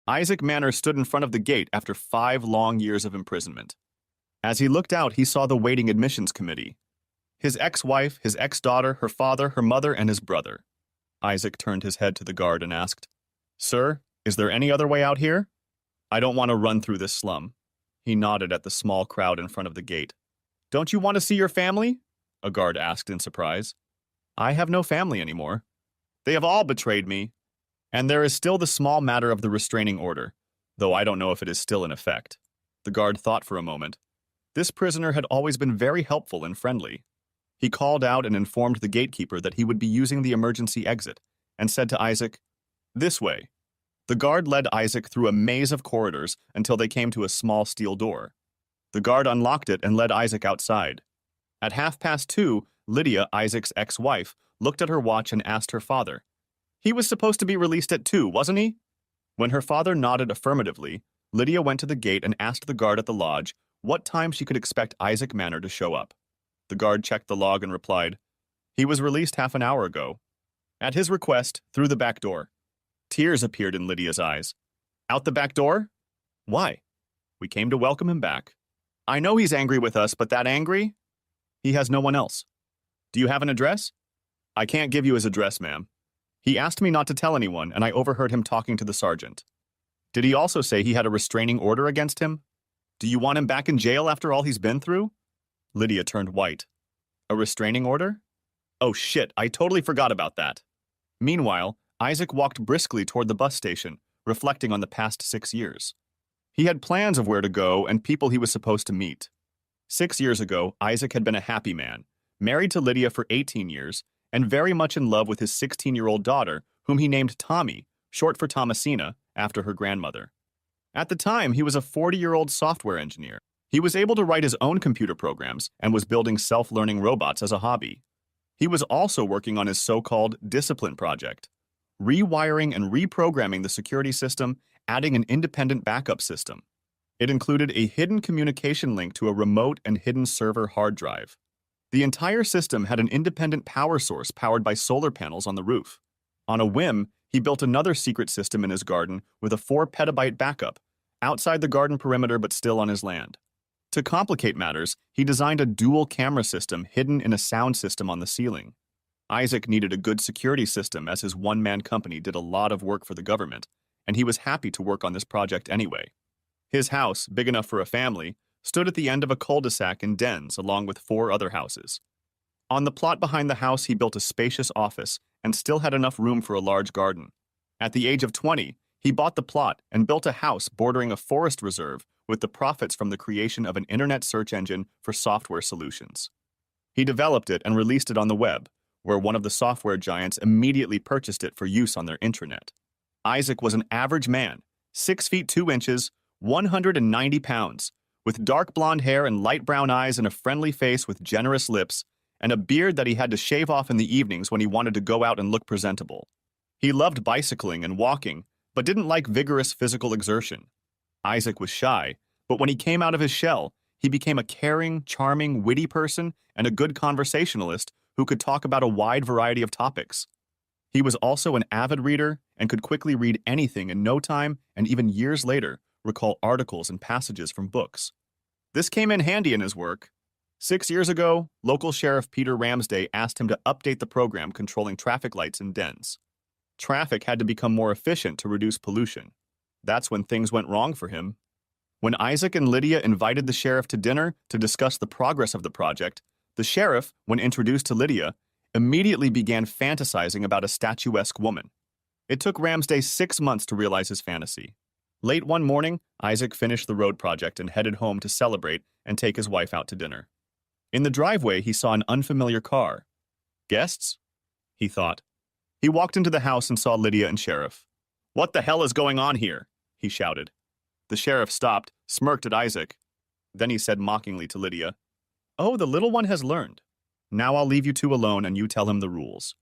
Isaac Manners stood in front of the gate after 5 long years of imprisonment. As he looked out, he saw the waiting admissions committee. His ex-wife, his ex-daughter, her father, her mother, and his brother. Isaac turned his head to the guard and asked, "Sir, is there any other way out here? I don't want to run through this slum." He nodded at the small crowd in front of the gate. "Don't you want to see your family?" a guard asked in surprise. "I have no family anymore. They have all betrayed me. And there is still the small matter of the restraining order, though I don't know if it is still in effect." The guard thought for a moment. This prisoner had always been very helpful and friendly. He called out and informed the gatekeeper that he would be using the emergency exit, and said to Isaac, "This way." The guard led Isaac through a maze of corridors until they came to a small steel door. The guard unlocked it and led Isaac outside. At 2:30, Lydia, Isaac's ex-wife, looked at her watch and asked her father, "He was supposed to be released at 2, wasn't he?" When her father nodded affirmatively, Lydia went to the gate and asked the guard at the lodge what time she could expect Isaac Manor to show up. The guard checked the log and replied, "He was released half an hour ago." At his request, through the back door. Tears appeared in Lydia's eyes. "Out the back door? Why?" "We came to welcome him back." "I know he's angry with us, but that angry? He has no one else." "Do you have an address?" "I can't give you his address, ma'am. He asked me not to tell anyone, and I overheard him talking to the sergeant." "Did he also say he had a restraining order against him? Do you want him back in jail after all he's been through?" Lydia turned white. "A restraining order? Oh shit, I totally forgot about that." Meanwhile, Isaac walked briskly toward the bus station, reflecting on the past 6 years. He had plans of where to go and people he was supposed to meet. 6 years ago, Isaac had been a happy man, married to Lydia for 18 years, and very much in love with his 16-year-old daughter, whom he named Tommy, short for Thomasina, after her grandmother. At the time, he was a 40-year-old software engineer. He was able to write his own computer programs and was building self-learning robots as a hobby. He was also working on his so-called discipline project, rewiring and reprogramming the security system, adding an independent backup system. It included a hidden communication link to a remote and hidden server hard drive. The entire system had an independent power source powered by solar panels on the roof. On a whim, he built another secret system in his garden with a 4-petabyte backup, outside the garden perimeter but still on his land. To complicate matters, he designed a dual camera system hidden in a sound system on the ceiling. Isaac needed a good security system as his one-man company did a lot of work for the government, and he was happy to work on this project anyway. His house, big enough for a family, stood at the end of a cul-de-sac in dens along with 4 other houses. On the plot behind the house, he built a spacious office and still had enough room for a large garden. At the age of 20, he bought the plot and built a house bordering a forest reserve with the profits from the creation of an internet search engine for software solutions. He developed it and released it on the web, where one of the software giants immediately purchased it for use on their intranet. Isaac was an average man, 6 feet 2 inches, 190 pounds, with dark blonde hair and light brown eyes and a friendly face with generous lips, and a beard that he had to shave off in the evenings when he wanted to go out and look presentable. He loved bicycling and walking, but didn't like vigorous physical exertion. Isaac was shy, but when he came out of his shell, he became a caring, charming, witty person and a good conversationalist who could talk about a wide variety of topics. He was also an avid reader and could quickly read anything in no time and even years later recall articles and passages from books. This came in handy in his work. 6 years ago, local Sheriff Peter Ramsday asked him to update the program controlling traffic lights in dens. Traffic had to become more efficient to reduce pollution. That's when things went wrong for him. When Isaac and Lydia invited the sheriff to dinner to discuss the progress of the project, the sheriff, when introduced to Lydia, immediately began fantasizing about a statuesque woman. It took Ramsday 6 months to realize his fantasy. Late one morning, Isaac finished the road project and headed home to celebrate and take his wife out to dinner. In the driveway, he saw an unfamiliar car. Guests? He thought. He walked into the house and saw Lydia and Sheriff. "What the hell is going on here?" he shouted. The sheriff stopped, smirked at Isaac. Then he said mockingly to Lydia, "Oh, the little one has learned. Now I'll leave you two alone and you tell him the rules."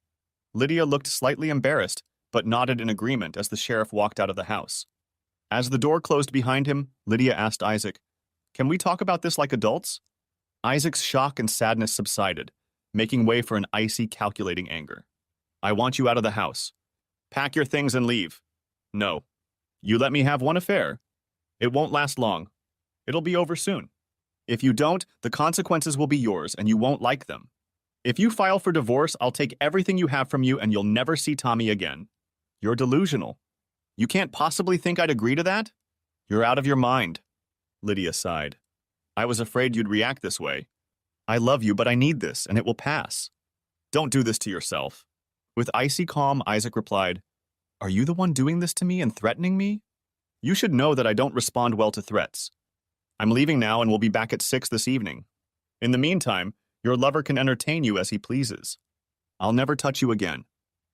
Lydia looked slightly embarrassed, but nodded in agreement as the sheriff walked out of the house. As the door closed behind him, Lydia asked Isaac, "Can we talk about this like adults?" Isaac's shock and sadness subsided, making way for an icy, calculating anger. "I want you out of the house. Pack your things and leave." "No. You let me have one affair. It won't last long. It'll be over soon. If you don't, the consequences will be yours and you won't like them. If you file for divorce, I'll take everything you have from you and you'll never see Tommy again. You're delusional. You can't possibly think I'd agree to that? You're out of your mind. Lydia sighed. I was afraid you'd react this way. I love you, but I need this, and it will pass. Don't do this to yourself. With icy calm, Isaac replied, Are you the one doing this to me and threatening me? You should know that I don't respond well to threats. I'm leaving now and will be back at 6 this evening. In the meantime, your lover can entertain you as he pleases. I'll never touch you again.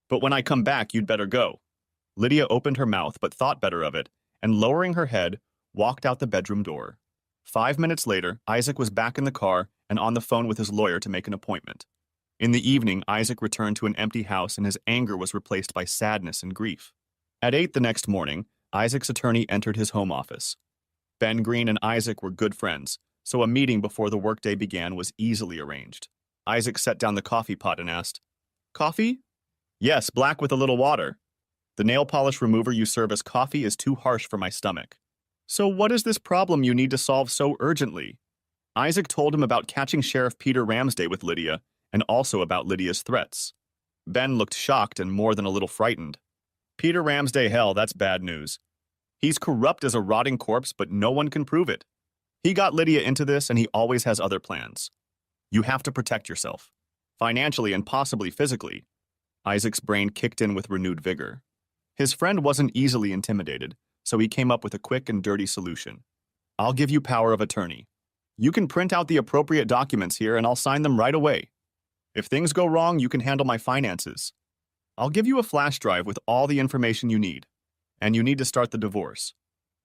But when I come back, you'd better go. Lydia opened her mouth but thought better of it, and lowering her head, walked out the bedroom door. 5 minutes later, Isaac was back in the car and on the phone with his lawyer to make an appointment. In the evening, Isaac returned to an empty house and his anger was replaced by sadness and grief. At 8 the next morning, Isaac's attorney entered his home office. Ben Green and Isaac were good friends, so a meeting before the workday began was easily arranged. Isaac set down the coffee pot and asked, Coffee? Yes, black with a little water. The nail polish remover you serve as coffee is too harsh for my stomach. So what is this problem you need to solve so urgently? Isaac told him about catching Sheriff Peter Ramsday with Lydia, and also about Lydia's threats. Ben looked shocked and more than a little frightened. Peter Ramsday, hell, that's bad news. He's corrupt as a rotting corpse, but no one can prove it. He got Lydia into this, and he always has other plans. You have to protect yourself, financially and possibly physically. Isaac's brain kicked in with renewed vigor. His friend wasn't easily intimidated, so he came up with a quick and dirty solution. I'll give you power of attorney. You can print out the appropriate documents here and I'll sign them right away. If things go wrong, you can handle my finances. I'll give you a flash drive with all the information you need. And you need to start the divorce.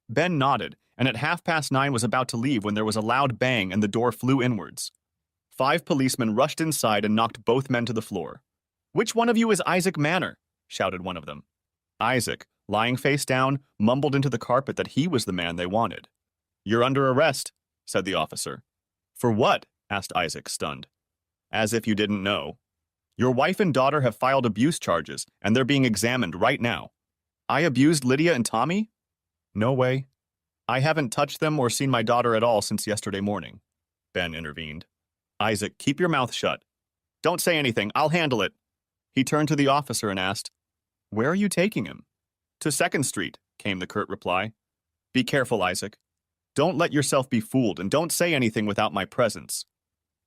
Ben nodded, and at 9:30 was about to leave when there was a loud bang and the door flew inwards. 5 policemen rushed inside and knocked both men to the floor. Which one of you is Isaac Manor? Shouted one of them. Isaac, lying face down, mumbled into the carpet that he was the man they wanted. You're under arrest, said the officer. For what? Asked Isaac, stunned. As if you didn't know. Your wife and daughter have filed abuse charges, and they're being examined right now. I abused Lydia and Tommy? No way. I haven't touched them or seen my daughter at all since yesterday morning. Ben intervened. Isaac, keep your mouth shut. Don't say anything, I'll handle it. He turned to the officer and asked, Where are you taking him? To 2nd Street, came the curt reply. Be careful, Isaac. Don't let yourself be fooled and don't say anything without my presence.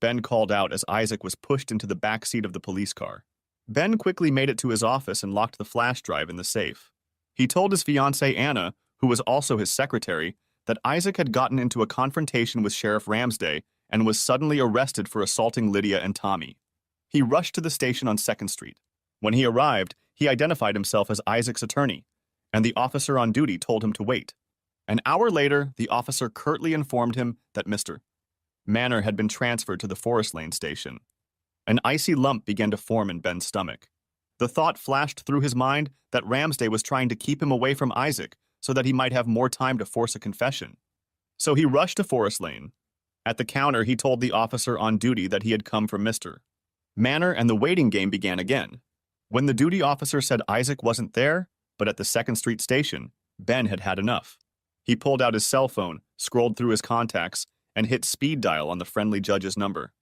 Ben called out as Isaac was pushed into the back seat of the police car. Ben quickly made it to his office and locked the flash drive in the safe. He told his fiancée Anna, who was also his secretary, that Isaac had gotten into a confrontation with Sheriff Ramsday and was suddenly arrested for assaulting Lydia and Tommy. He rushed to the station on 2nd Street. When he arrived, he identified himself as Isaac's attorney, and the officer on duty told him to wait. An hour later, the officer curtly informed him that Mr. Manor had been transferred to the Forest Lane station. An icy lump began to form in Ben's stomach. The thought flashed through his mind that Ramsday was trying to keep him away from Isaac so that he might have more time to force a confession. So he rushed to Forest Lane. At the counter, he told the officer on duty that he had come from Mr. Manor, and the waiting game began again. When the duty officer said Isaac wasn't there, but at the 2nd Street station, Ben had had enough. He pulled out his cell phone, scrolled through his contacts, and hit speed dial on the friendly judge's number.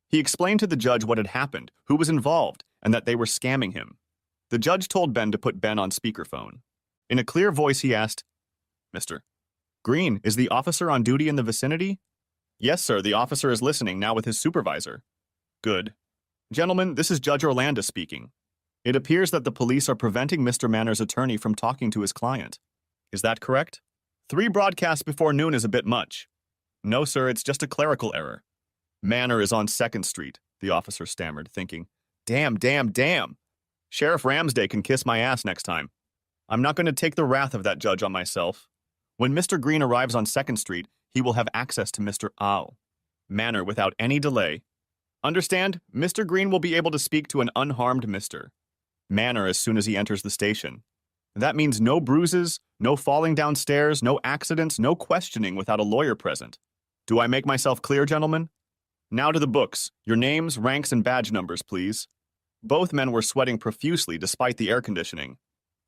He explained to the judge what had happened, who was involved, and that they were scamming him. The judge told Ben to put Ben on speakerphone. In a clear voice, he asked, Mr. Green, is the officer on duty in the vicinity? Yes, sir, the officer is listening now with his supervisor. Good. Gentlemen, this is Judge Orlando speaking. It appears that the police are preventing Mr. Manor's attorney from talking to his client. Is that correct? 3 broadcasts before noon is a bit much. No, sir, it's just a clerical error. Manor is on 2nd Street, the officer stammered, thinking, Damn. Sheriff Ramsday can kiss my ass next time. I'm not going to take the wrath of that judge on myself. When Mr. Green arrives on 2nd Street, he will have access to Mr. Manor without any delay. Understand? Mr. Green will be able to speak to an unharmed Mr. Manor as soon as he enters the station. That means no bruises, no falling downstairs, no accidents, no questioning without a lawyer present. Do I make myself clear, gentlemen? Now to the books. Your names, ranks, and badge numbers, please. Both men were sweating profusely despite the air conditioning.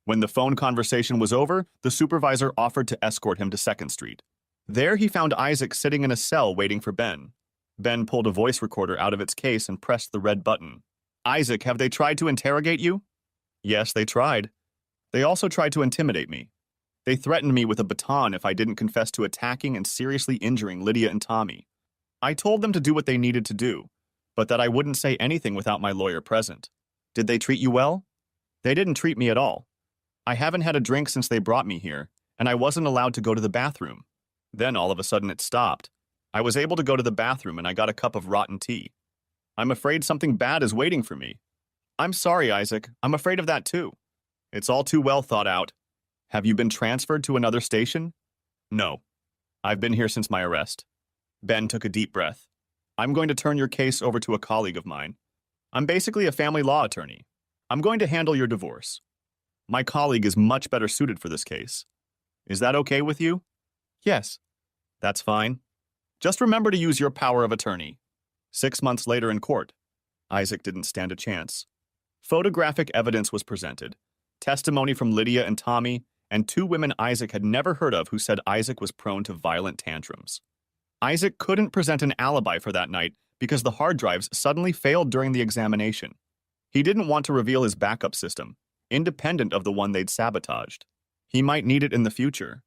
When the phone conversation was over, the supervisor offered to escort him to 2nd Street. There he found Isaac sitting in a cell waiting for Ben. Ben pulled a voice recorder out of its case and pressed the red button. "Isaac, have they tried to interrogate you?" "Yes, they tried. They also tried to intimidate me. They threatened me with a baton if I didn't confess to attacking and seriously injuring Lydia and Tommy. I told them to do what they needed to do, but that I wouldn't say anything without my lawyer present." "Did they treat you well?" "They didn't treat me at all. I haven't had a drink since they brought me here, and I wasn't allowed to go to the bathroom. Then all of a sudden it stopped. I was able to go to the bathroom and I got a cup of rotten tea. I'm afraid something bad is waiting for me." "I'm sorry, Isaac. I'm afraid of that too." "It's all too well thought out. Have you been transferred to another station?" "No. I've been here since my arrest." Ben took a deep breath. "I'm going to turn your case over to a colleague of mine. I'm basically a family law attorney. I'm going to handle your divorce. My colleague is much better suited for this case. Is that okay with you?" "Yes." "That's fine. Just remember to use your power of attorney." 6 months later in court, Isaac didn't stand a chance. Photographic evidence was presented, testimony from Lydia and Tommy, and 2 women Isaac had never heard of who said Isaac was prone to violent tantrums. Isaac couldn't present an alibi for that night because the hard drives suddenly failed during the examination. He didn't want to reveal his backup system, independent of the one they'd sabotaged. He might need it in the future.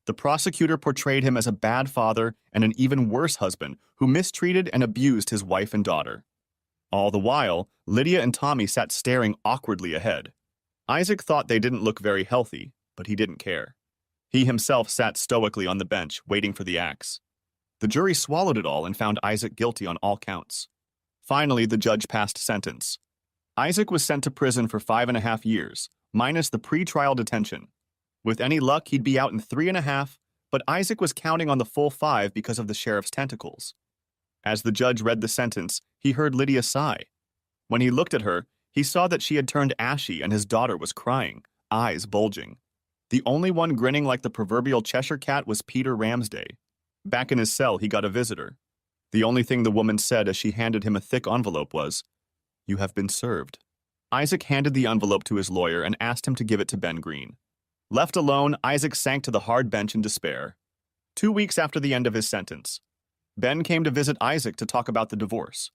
The prosecutor portrayed him as a bad father and an even worse husband who mistreated and abused his wife and daughter. All the while, Lydia and Tommy sat staring awkwardly ahead. Isaac thought they didn't look very healthy, but he didn't care. He himself sat stoically on the bench, waiting for the axe. The jury swallowed it all and found Isaac guilty on all counts. Finally, the judge passed sentence. Isaac was sent to prison for 5.5 years, minus the pre-trial detention. With any luck, he'd be out in 3.5, but Isaac was counting on the full 5 because of the sheriff's tentacles. As the judge read the sentence, he heard Lydia sigh. When he looked at her, he saw that she had turned ashy and his daughter was crying, eyes bulging. The only one grinning like the proverbial Cheshire cat was Peter Ramsday. Back in his cell, he got a visitor. The only thing the woman said as she handed him a thick envelope was, "You have been served." Isaac handed the envelope to his lawyer and asked him to give it to Ben Green. Left alone, Isaac sank to the hard bench in despair. 2 weeks after the end of his sentence, Ben came to visit Isaac to talk about the divorce.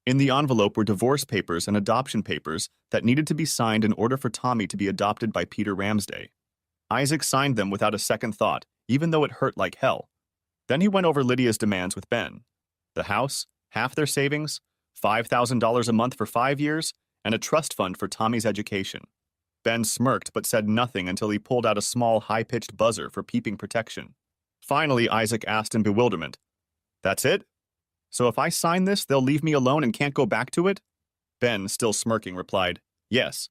In the envelope were divorce papers and adoption papers that needed to be signed in order for Tommy to be adopted by Peter Ramsday. Isaac signed them without a second thought, even though it hurt like hell. Then he went over Lydia's demands with Ben. The house, half their savings, $5,000 a month for 5 years, and a trust fund for Tommy's education. Ben smirked but said nothing until he pulled out a small, high-pitched buzzer for peeping protection. Finally, Isaac asked in bewilderment, "That's it? So if I sign this, they'll leave me alone and can't go back to it?" Ben, still smirking, replied, "Yes."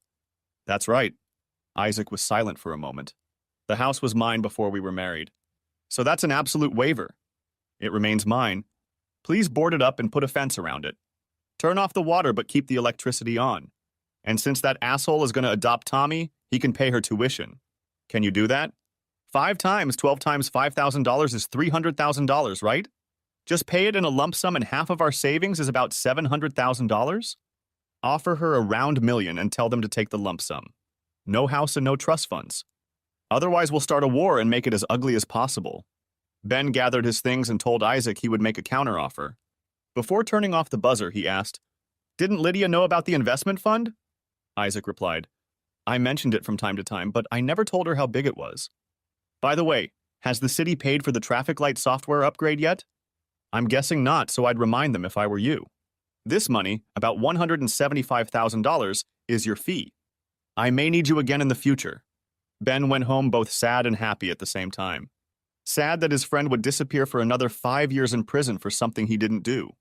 "That's right." Isaac was silent for a moment. "The house was mine before we were married. So that's an absolute waiver. It remains mine. Please board it up and put a fence around it. Turn off the water but keep the electricity on. And since that asshole is going to adopt Tommy, he can pay her tuition. Can you do that? 5 times 12 times $5,000 is $300,000, right? Just pay it in a lump sum and half of our savings is about $700,000? Offer her a round million and tell them to take the lump sum. No house and no trust funds. Otherwise, we'll start a war and make it as ugly as possible." Ben gathered his things and told Isaac he would make a counteroffer. Before turning off the buzzer, he asked, "Didn't Lydia know about the investment fund?" Isaac replied, "I mentioned it from time to time, but I never told her how big it was. By the way, has the city paid for the traffic light software upgrade yet? I'm guessing not, so I'd remind them if I were you. This money, about $175,000, is your fee. I may need you again in the future." Ben went home both sad and happy at the same time. Sad that his friend would disappear for another 5 years in prison for something he didn't do.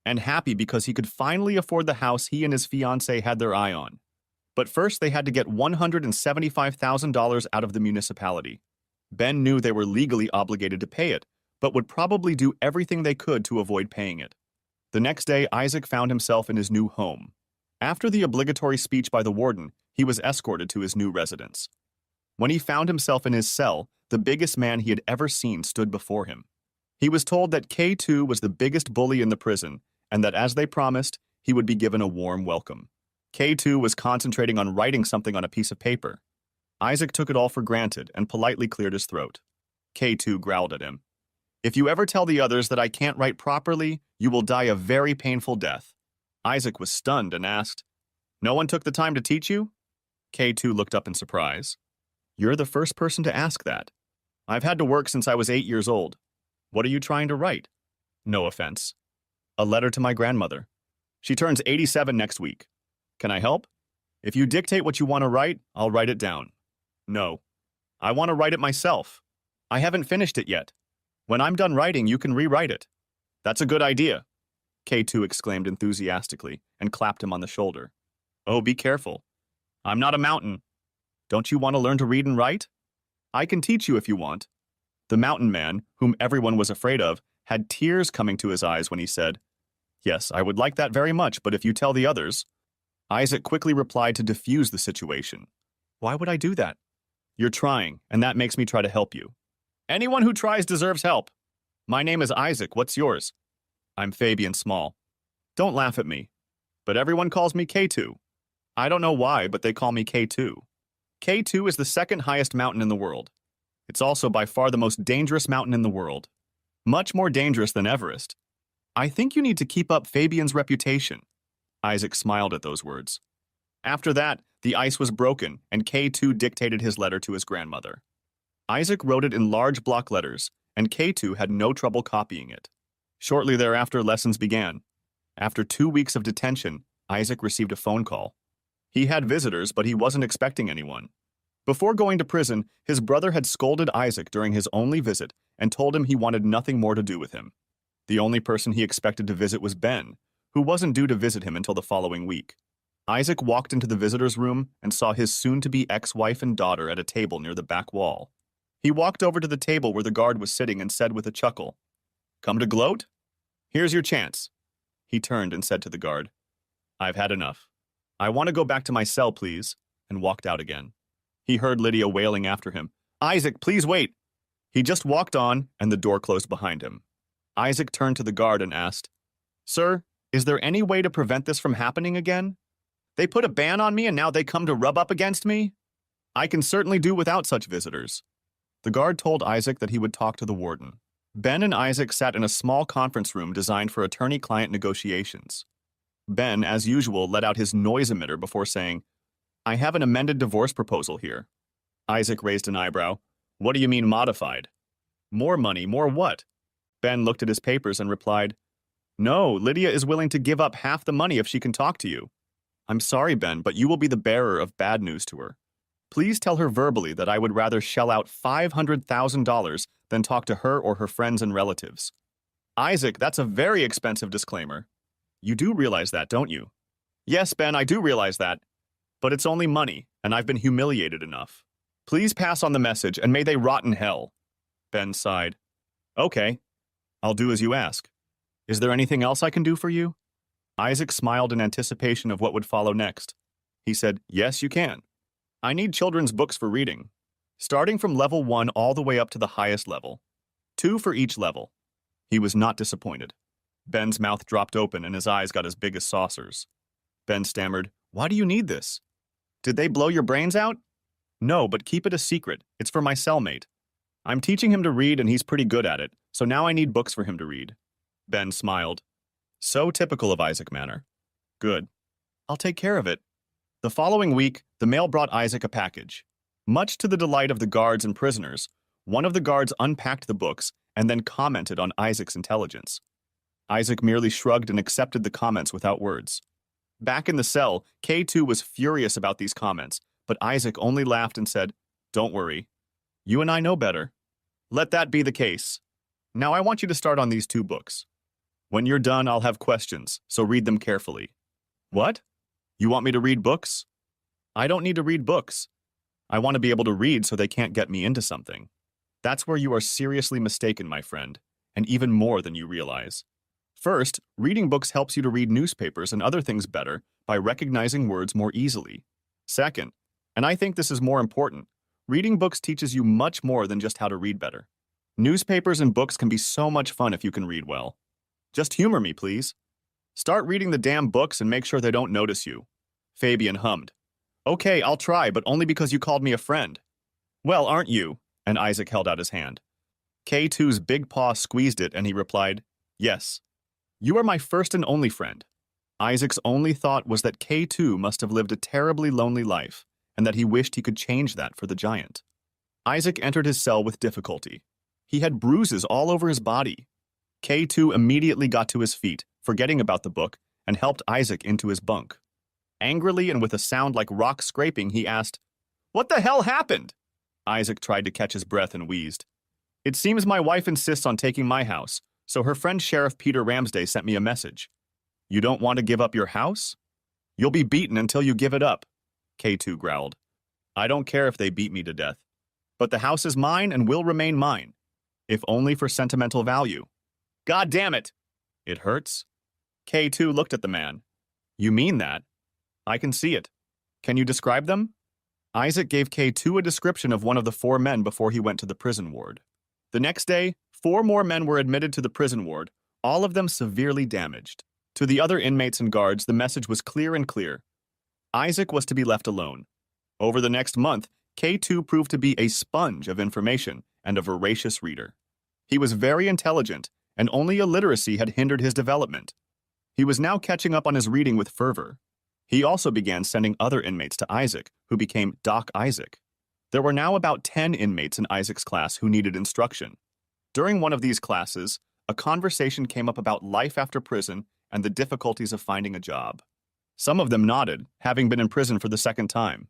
And happy because he could finally afford the house he and his fiancée had their eye on. But first they had to get $175,000 out of the municipality. Ben knew they were legally obligated to pay it, but would probably do everything they could to avoid paying it. The next day, Isaac found himself in his new home. After the obligatory speech by the warden, he was escorted to his new residence. When he found himself in his cell, the biggest man he had ever seen stood before him. He was told that K2 was the biggest bully in the prison, and that as they promised, he would be given a warm welcome. K2 was concentrating on writing something on a piece of paper. Isaac took it all for granted and politely cleared his throat. K2 growled at him. If you ever tell the others that I can't write properly, you will die a very painful death. Isaac was stunned and asked, No one took the time to teach you? K2 looked up in surprise. You're the first person to ask that. I've had to work since I was 8 years old. What are you trying to write? No offense. A letter to my grandmother. She turns 87 next week. Can I help? If you dictate what you want to write, I'll write it down. No. I want to write it myself. I haven't finished it yet. When I'm done writing, you can rewrite it. That's a good idea, K2 exclaimed enthusiastically and clapped him on the shoulder. Oh, be careful. I'm not a mountain. Don't you want to learn to read and write? I can teach you if you want. The mountain man, whom everyone was afraid of, had tears coming to his eyes when he said, Yes, I would like that very much, but if you tell the others. Isaac quickly replied to diffuse the situation. Why would I do that? You're trying, and that makes me try to help you. Anyone who tries deserves help. My name is Isaac. What's yours? I'm Fabian Small. Don't laugh at me. But everyone calls me K2. I don't know why, but they call me K2. K2 is the second highest mountain in the world. It's also by far the most dangerous mountain in the world. Much more dangerous than Everest. I think you need to keep up Fabian's reputation. Isaac smiled at those words. After that, the ice was broken, and K2 dictated his letter to his grandmother. Isaac wrote it in large block letters, and K2 had no trouble copying it. Shortly thereafter, lessons began. After 2 weeks of detention, Isaac received a phone call. He had visitors, but he wasn't expecting anyone. Before going to prison, his brother had scolded Isaac during his only visit and told him he wanted nothing more to do with him. The only person he expected to visit was Ben, who wasn't due to visit him until the following week. Isaac walked into the visitor's room and saw his soon-to-be ex-wife and daughter at a table near the back wall. He walked over to the table where the guard was sitting and said with a chuckle, Come to gloat? Here's your chance. He turned and said to the guard, I've had enough. I want to go back to my cell, please, and walked out again. He heard Lydia wailing after him, Isaac, please wait. He just walked on, and the door closed behind him. Isaac turned to the guard and asked, Sir, is there any way to prevent this from happening again? They put a ban on me and now they come to rub up against me? I can certainly do without such visitors. The guard told Isaac that he would talk to the warden. Ben and Isaac sat in a small conference room designed for attorney-client negotiations. Ben, as usual, let out his noise emitter before saying, I have an amended divorce proposal here. Isaac raised an eyebrow. What do you mean modified? More money, more what? Ben looked at his papers and replied, No, Lydia is willing to give up half the money if she can talk to you. I'm sorry, Ben, but you will be the bearer of bad news to her. Please tell her verbally that I would rather shell out $500,000 than talk to her or her friends and relatives. Isaac, that's a very expensive disclaimer. You do realize that, don't you? Yes, Ben, I do realize that. But it's only money, and I've been humiliated enough. Please pass on the message, and may they rot in hell. Ben sighed. Okay, I'll do as you ask. Is there anything else I can do for you? Isaac smiled in anticipation of what would follow next. He said, Yes, you can. I need children's books for reading, starting from level 1 all the way up to the highest level. 2 for each level. He was not disappointed. Ben's mouth dropped open and his eyes got as big as saucers. Ben stammered, Why do you need this? Did they blow your brains out? No, but keep it a secret. It's for my cellmate. I'm teaching him to read and he's pretty good at it, so now I need books for him to read. Ben smiled. So typical of Isaac Manor. Good. I'll take care of it. The following week, the mail brought Isaac a package. Much to the delight of the guards and prisoners, one of the guards unpacked the books and then commented on Isaac's intelligence. Isaac merely shrugged and accepted the comments without words. Back in the cell, K2 was furious about these comments, but Isaac only laughed and said, Don't worry. You and I know better. Let that be the case. Now I want you to start on these 2 books. When you're done, I'll have questions, so read them carefully. What? You want me to read books? I don't need to read books. I want to be able to read so they can't get me into something. That's where you are seriously mistaken, my friend, and even more than you realize. First, reading books helps you to read newspapers and other things better by recognizing words more easily. Second, and I think this is more important, reading books teaches you much more than just how to read better. Newspapers and books can be so much fun if you can read well. Just humor me, please. Start reading the damn books and make sure they don't notice you. Fabian hummed. Okay, I'll try, but only because you called me a friend. Well, aren't you? And Isaac held out his hand. K2's big paw squeezed it, and he replied, Yes. You are my first and only friend. Isaac's only thought was that K2 must have lived a terribly lonely life, and that he wished he could change that for the giant. Isaac entered his cell with difficulty. He had bruises all over his body. K2 immediately got to his feet, forgetting about the book, and helped Isaac into his bunk. Angrily and with a sound like rock scraping, he asked, What the hell happened? Isaac tried to catch his breath and wheezed. It seems my wife insists on taking my house, so her friend Sheriff Peter Ramsday sent me a message. You don't want to give up your house? You'll be beaten until you give it up, K2 growled. I don't care if they beat me to death. But the house is mine and will remain mine, if only for sentimental value. God damn it! It hurts? K2 looked at the man. You mean that? I can see it. Can you describe them? Isaac gave K2 a description of one of the 4 men before he went to the prison ward. The next day, 4 more men were admitted to the prison ward, all of them severely damaged. To the other inmates and guards, the message was clear and clear. Isaac was to be left alone. Over the next month, K2 proved to be a sponge of information and a voracious reader. He was very intelligent, and only illiteracy had hindered his development. He was now catching up on his reading with fervor. He also began sending other inmates to Isaac, who became Doc Isaac. There were now about 10 inmates in Isaac's class who needed instruction. During one of these classes, a conversation came up about life after prison and the difficulties of finding a job. Some of them nodded, having been in prison for the second time.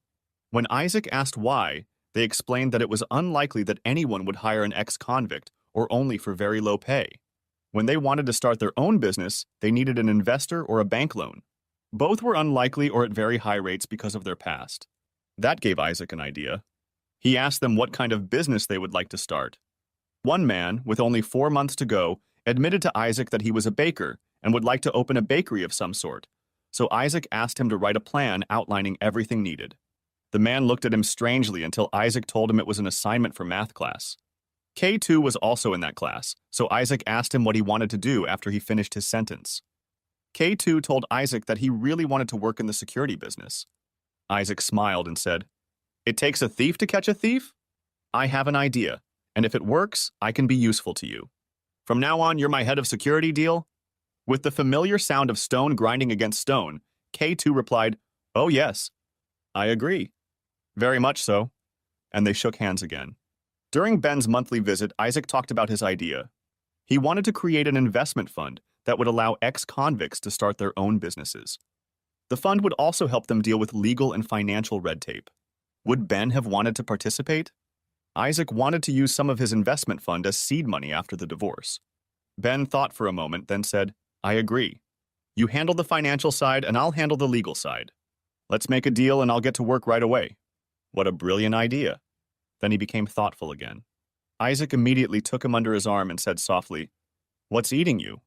When Isaac asked why, they explained that it was unlikely that anyone would hire an ex-convict or only for very low pay. When they wanted to start their own business, they needed an investor or a bank loan. Both were unlikely or at very high rates because of their past. That gave Isaac an idea. He asked them what kind of business they would like to start. One man, with only 4 months to go, admitted to Isaac that he was a baker and would like to open a bakery of some sort. So Isaac asked him to write a plan outlining everything needed. The man looked at him strangely until Isaac told him it was an assignment for math class. K2 was also in that class, so Isaac asked him what he wanted to do after he finished his sentence. K2 told Isaac that he really wanted to work in the security business. Isaac smiled and said, It takes a thief to catch a thief? I have an idea, and if it works, I can be useful to you. From now on, you're my head of security, deal? With the familiar sound of stone grinding against stone, K2 replied, Oh yes, I agree. Very much so. And they shook hands again. During Ben's monthly visit, Isaac talked about his idea. He wanted to create an investment fund that would allow ex-convicts to start their own businesses. The fund would also help them deal with legal and financial red tape. Would Ben have wanted to participate? Isaac wanted to use some of his investment fund as seed money after the divorce. Ben thought for a moment, then said, I agree. You handle the financial side and I'll handle the legal side. Let's make a deal and I'll get to work right away. What a brilliant idea. Then he became thoughtful again. Isaac immediately took him under his arm and said softly, What's eating you?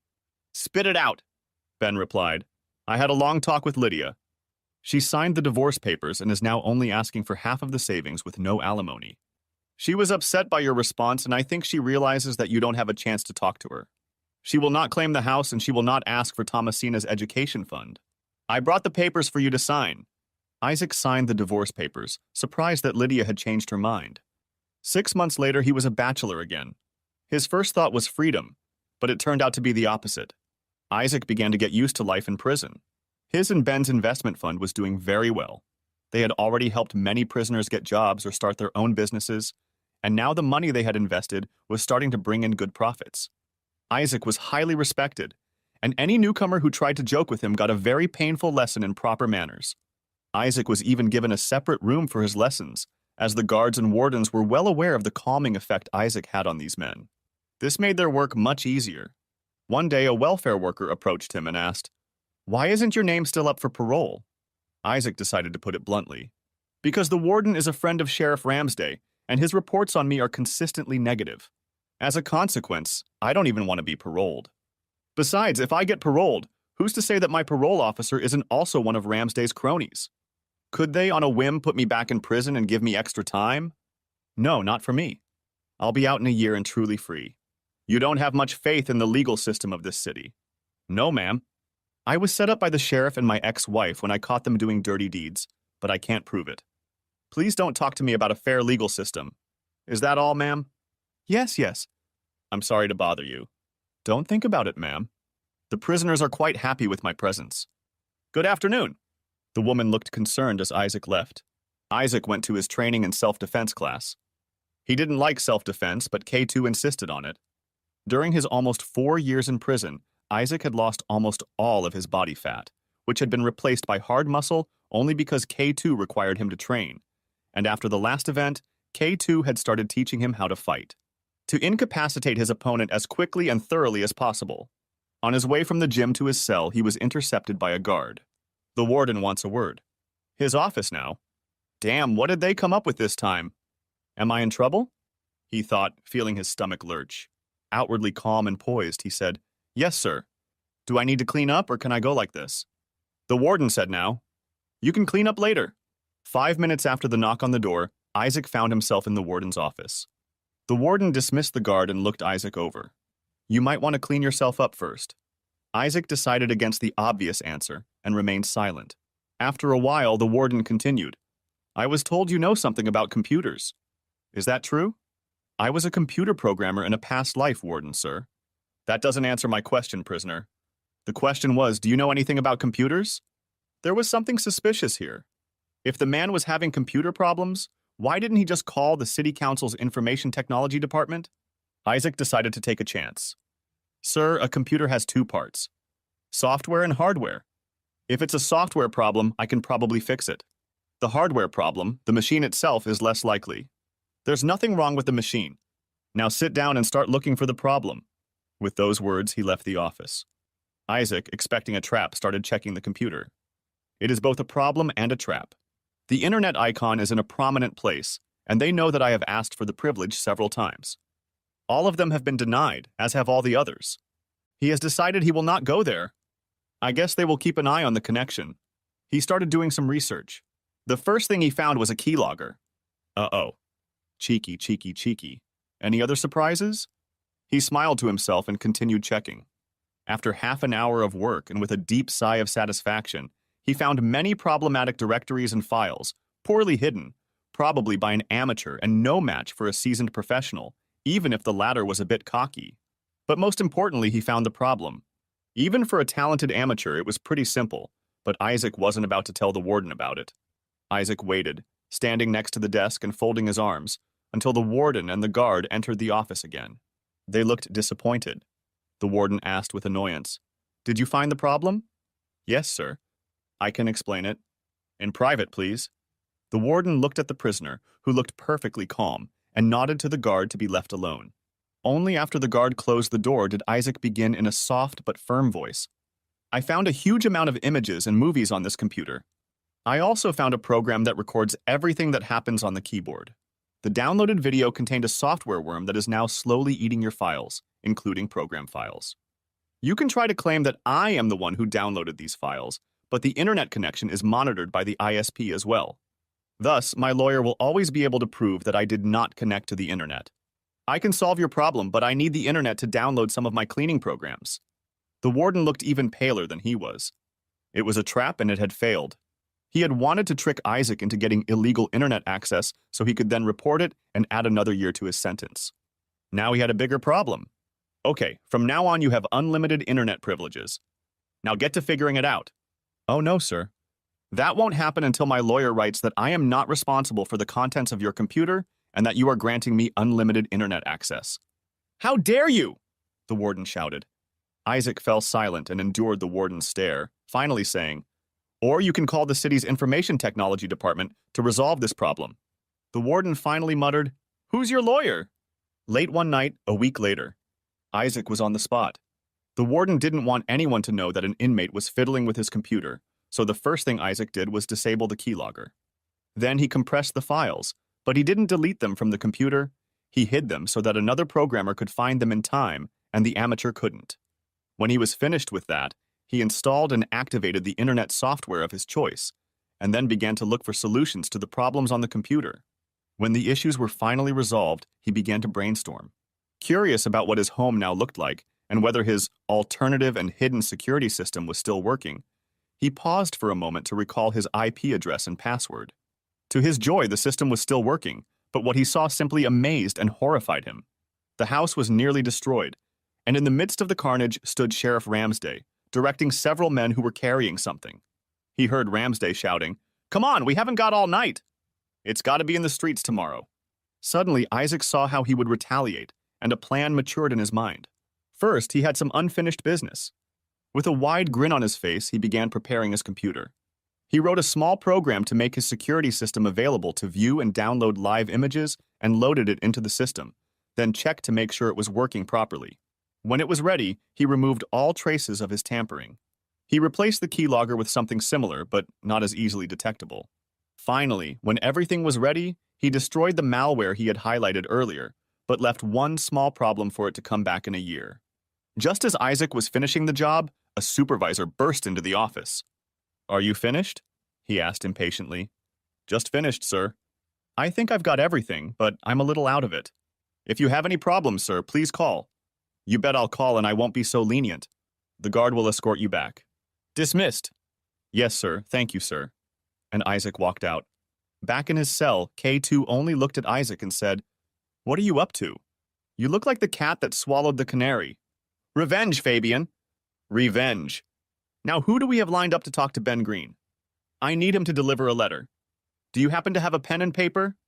Spit it out, Ben replied. I had a long talk with Lydia. She signed the divorce papers and is now only asking for half of the savings with no alimony. She was upset by your response, and I think she realizes that you don't have a chance to talk to her. She will not claim the house, and she will not ask for Thomasina's education fund. I brought the papers for you to sign. Isaac signed the divorce papers, surprised that Lydia had changed her mind. 6 months later, he was a bachelor again. His first thought was freedom, but it turned out to be the opposite. Isaac began to get used to life in prison. His and Ben's investment fund was doing very well. They had already helped many prisoners get jobs or start their own businesses, and now the money they had invested was starting to bring in good profits. Isaac was highly respected, and any newcomer who tried to joke with him got a very painful lesson in proper manners. Isaac was even given a separate room for his lessons, as the guards and wardens were well aware of the calming effect Isaac had on these men. This made their work much easier. One day, a welfare worker approached him and asked, Why isn't your name still up for parole? Isaac decided to put it bluntly. Because the warden is a friend of Sheriff Ramsday, and his reports on me are consistently negative. As a consequence, I don't even want to be paroled. Besides, if I get paroled, who's to say that my parole officer isn't also one of Ramsday's cronies? Could they, on a whim, put me back in prison and give me extra time? No, not for me. I'll be out in a year and truly free. You don't have much faith in the legal system of this city. No, ma'am. I was set up by the sheriff and my ex-wife when I caught them doing dirty deeds. but I can't prove it. Please don't talk to me about a fair legal system. Is that all, ma'am? Yes, yes. I'm sorry to bother you. Don't think about it, ma'am. The prisoners are quite happy with my presence. Good afternoon. The woman looked concerned as Isaac left. Isaac went to his training in self-defense class. He didn't like self-defense, but K2 insisted on it. During his almost 4 years in prison, Isaac had lost almost all of his body fat, which had been replaced by hard muscle only because K2 required him to train. And after the last event, K2 had started teaching him how to fight, to incapacitate his opponent as quickly and thoroughly as possible. On his way from the gym to his cell, he was intercepted by a guard. The warden wants a word. His office now. Damn, what did they come up with this time? Am I in trouble? He thought, feeling his stomach lurch. Outwardly calm and poised, he said, Yes, sir. Do I need to clean up or can I go like this? The warden said now. You can clean up later. 5 minutes after the knock on the door, Isaac found himself in the warden's office. The warden dismissed the guard and looked Isaac over. You might want to clean yourself up first. Isaac decided against the obvious answer and remained silent. After a while, the warden continued. I was told you know something about computers. Is that true? I was a computer programmer in a past life, warden, sir. That doesn't answer my question, prisoner. The question was, do you know anything about computers? There was something suspicious here. If the man was having computer problems, why didn't he just call the city council's information technology department? Isaac decided to take a chance. Sir, a computer has 2 parts. Software and hardware. If it's a software problem, I can probably fix it. The hardware problem, the machine itself, is less likely. There's nothing wrong with the machine. Now sit down and start looking for the problem. With those words, he left the office. Isaac, expecting a trap, started checking the computer. It is both a problem and a trap. The internet icon is in a prominent place, and they know that I have asked for the privilege several times. All of them have been denied, as have all the others. He has decided he will not go there. I guess they will keep an eye on the connection. He started doing some research. The first thing he found was a keylogger. Uh-oh. Cheeky, cheeky, cheeky. Any other surprises? He smiled to himself and continued checking. After half an hour of work and with a deep sigh of satisfaction, he found many problematic directories and files, poorly hidden, probably by an amateur and no match for a seasoned professional, even if the latter was a bit cocky. But most importantly, he found the problem. Even for a talented amateur, it was pretty simple, but Isaac wasn't about to tell the warden about it. Isaac waited, standing next to the desk and folding his arms, until the warden and the guard entered the office again. They looked disappointed. The warden asked with annoyance, Did you find the problem? Yes, sir. I can explain it. In private, please. The warden looked at the prisoner, who looked perfectly calm, and nodded to the guard to be left alone. Only after the guard closed the door did Isaac begin in a soft but firm voice. I found a huge amount of images and movies on this computer. I also found a program that records everything that happens on the keyboard. The downloaded video contained a software worm that is now slowly eating your files, including program files. You can try to claim that I am the one who downloaded these files, but the internet connection is monitored by the ISP as well. Thus, my lawyer will always be able to prove that I did not connect to the internet. I can solve your problem, but I need the internet to download some of my cleaning programs. The warden looked even paler than he was. It was a trap and it had failed. He had wanted to trick Isaac into getting illegal internet access so he could then report it and add another year to his sentence. Now he had a bigger problem. Okay, from now on you have unlimited internet privileges. Now get to figuring it out. Oh no, sir. That won't happen until my lawyer writes that I am not responsible for the contents of your computer and that you are granting me unlimited internet access. How dare you? The warden shouted. Isaac fell silent and endured the warden's stare, finally saying, Or you can call the city's information technology department to resolve this problem. The warden finally muttered, Who's your lawyer? Late one night, a week later, Isaac was on the spot. The warden didn't want anyone to know that an inmate was fiddling with his computer, so the first thing Isaac did was disable the keylogger. Then he compressed the files, but he didn't delete them from the computer. He hid them so that another programmer could find them in time, and the amateur couldn't. When he was finished with that, he installed and activated the internet software of his choice, and then began to look for solutions to the problems on the computer. When the issues were finally resolved, he began to brainstorm. Curious about what his home now looked like, and whether his alternative and hidden security system was still working, He paused for a moment to recall his IP address and password. To his joy, the system was still working, but what he saw simply amazed and horrified him. The house was nearly destroyed, and in the midst of the carnage stood Sheriff Ramsday, directing several men who were carrying something. He heard Ramsday shouting, "Come on, we haven't got all night! It's got to be in the streets tomorrow." Suddenly, Isaac saw how he would retaliate, and a plan matured in his mind. First, he had some unfinished business. With a wide grin on his face, he began preparing his computer. He wrote a small program to make his security system available to view and download live images and loaded it into the system, then checked to make sure it was working properly. When it was ready, he removed all traces of his tampering. He replaced the keylogger with something similar, but not as easily detectable. Finally, when everything was ready, he destroyed the malware he had highlighted earlier, but left one small problem for it to come back in a year. Just as Isaac was finishing the job, a supervisor burst into the office. "Are you finished?" he asked impatiently. "Just finished, sir. I think I've got everything, but I'm a little out of it. If you have any problems, sir, please call." "You bet I'll call and I won't be so lenient. The guard will escort you back." "Dismissed." "Yes, sir. Thank you, sir." And Isaac walked out. Back in his cell, K2 only looked at Isaac and said, "What are you up to? You look like the cat that swallowed the canary." "Revenge, Fabian." "Revenge. Now who do we have lined up to talk to Ben Green?" "I need him to deliver a letter. Do you happen to have a pen and paper?"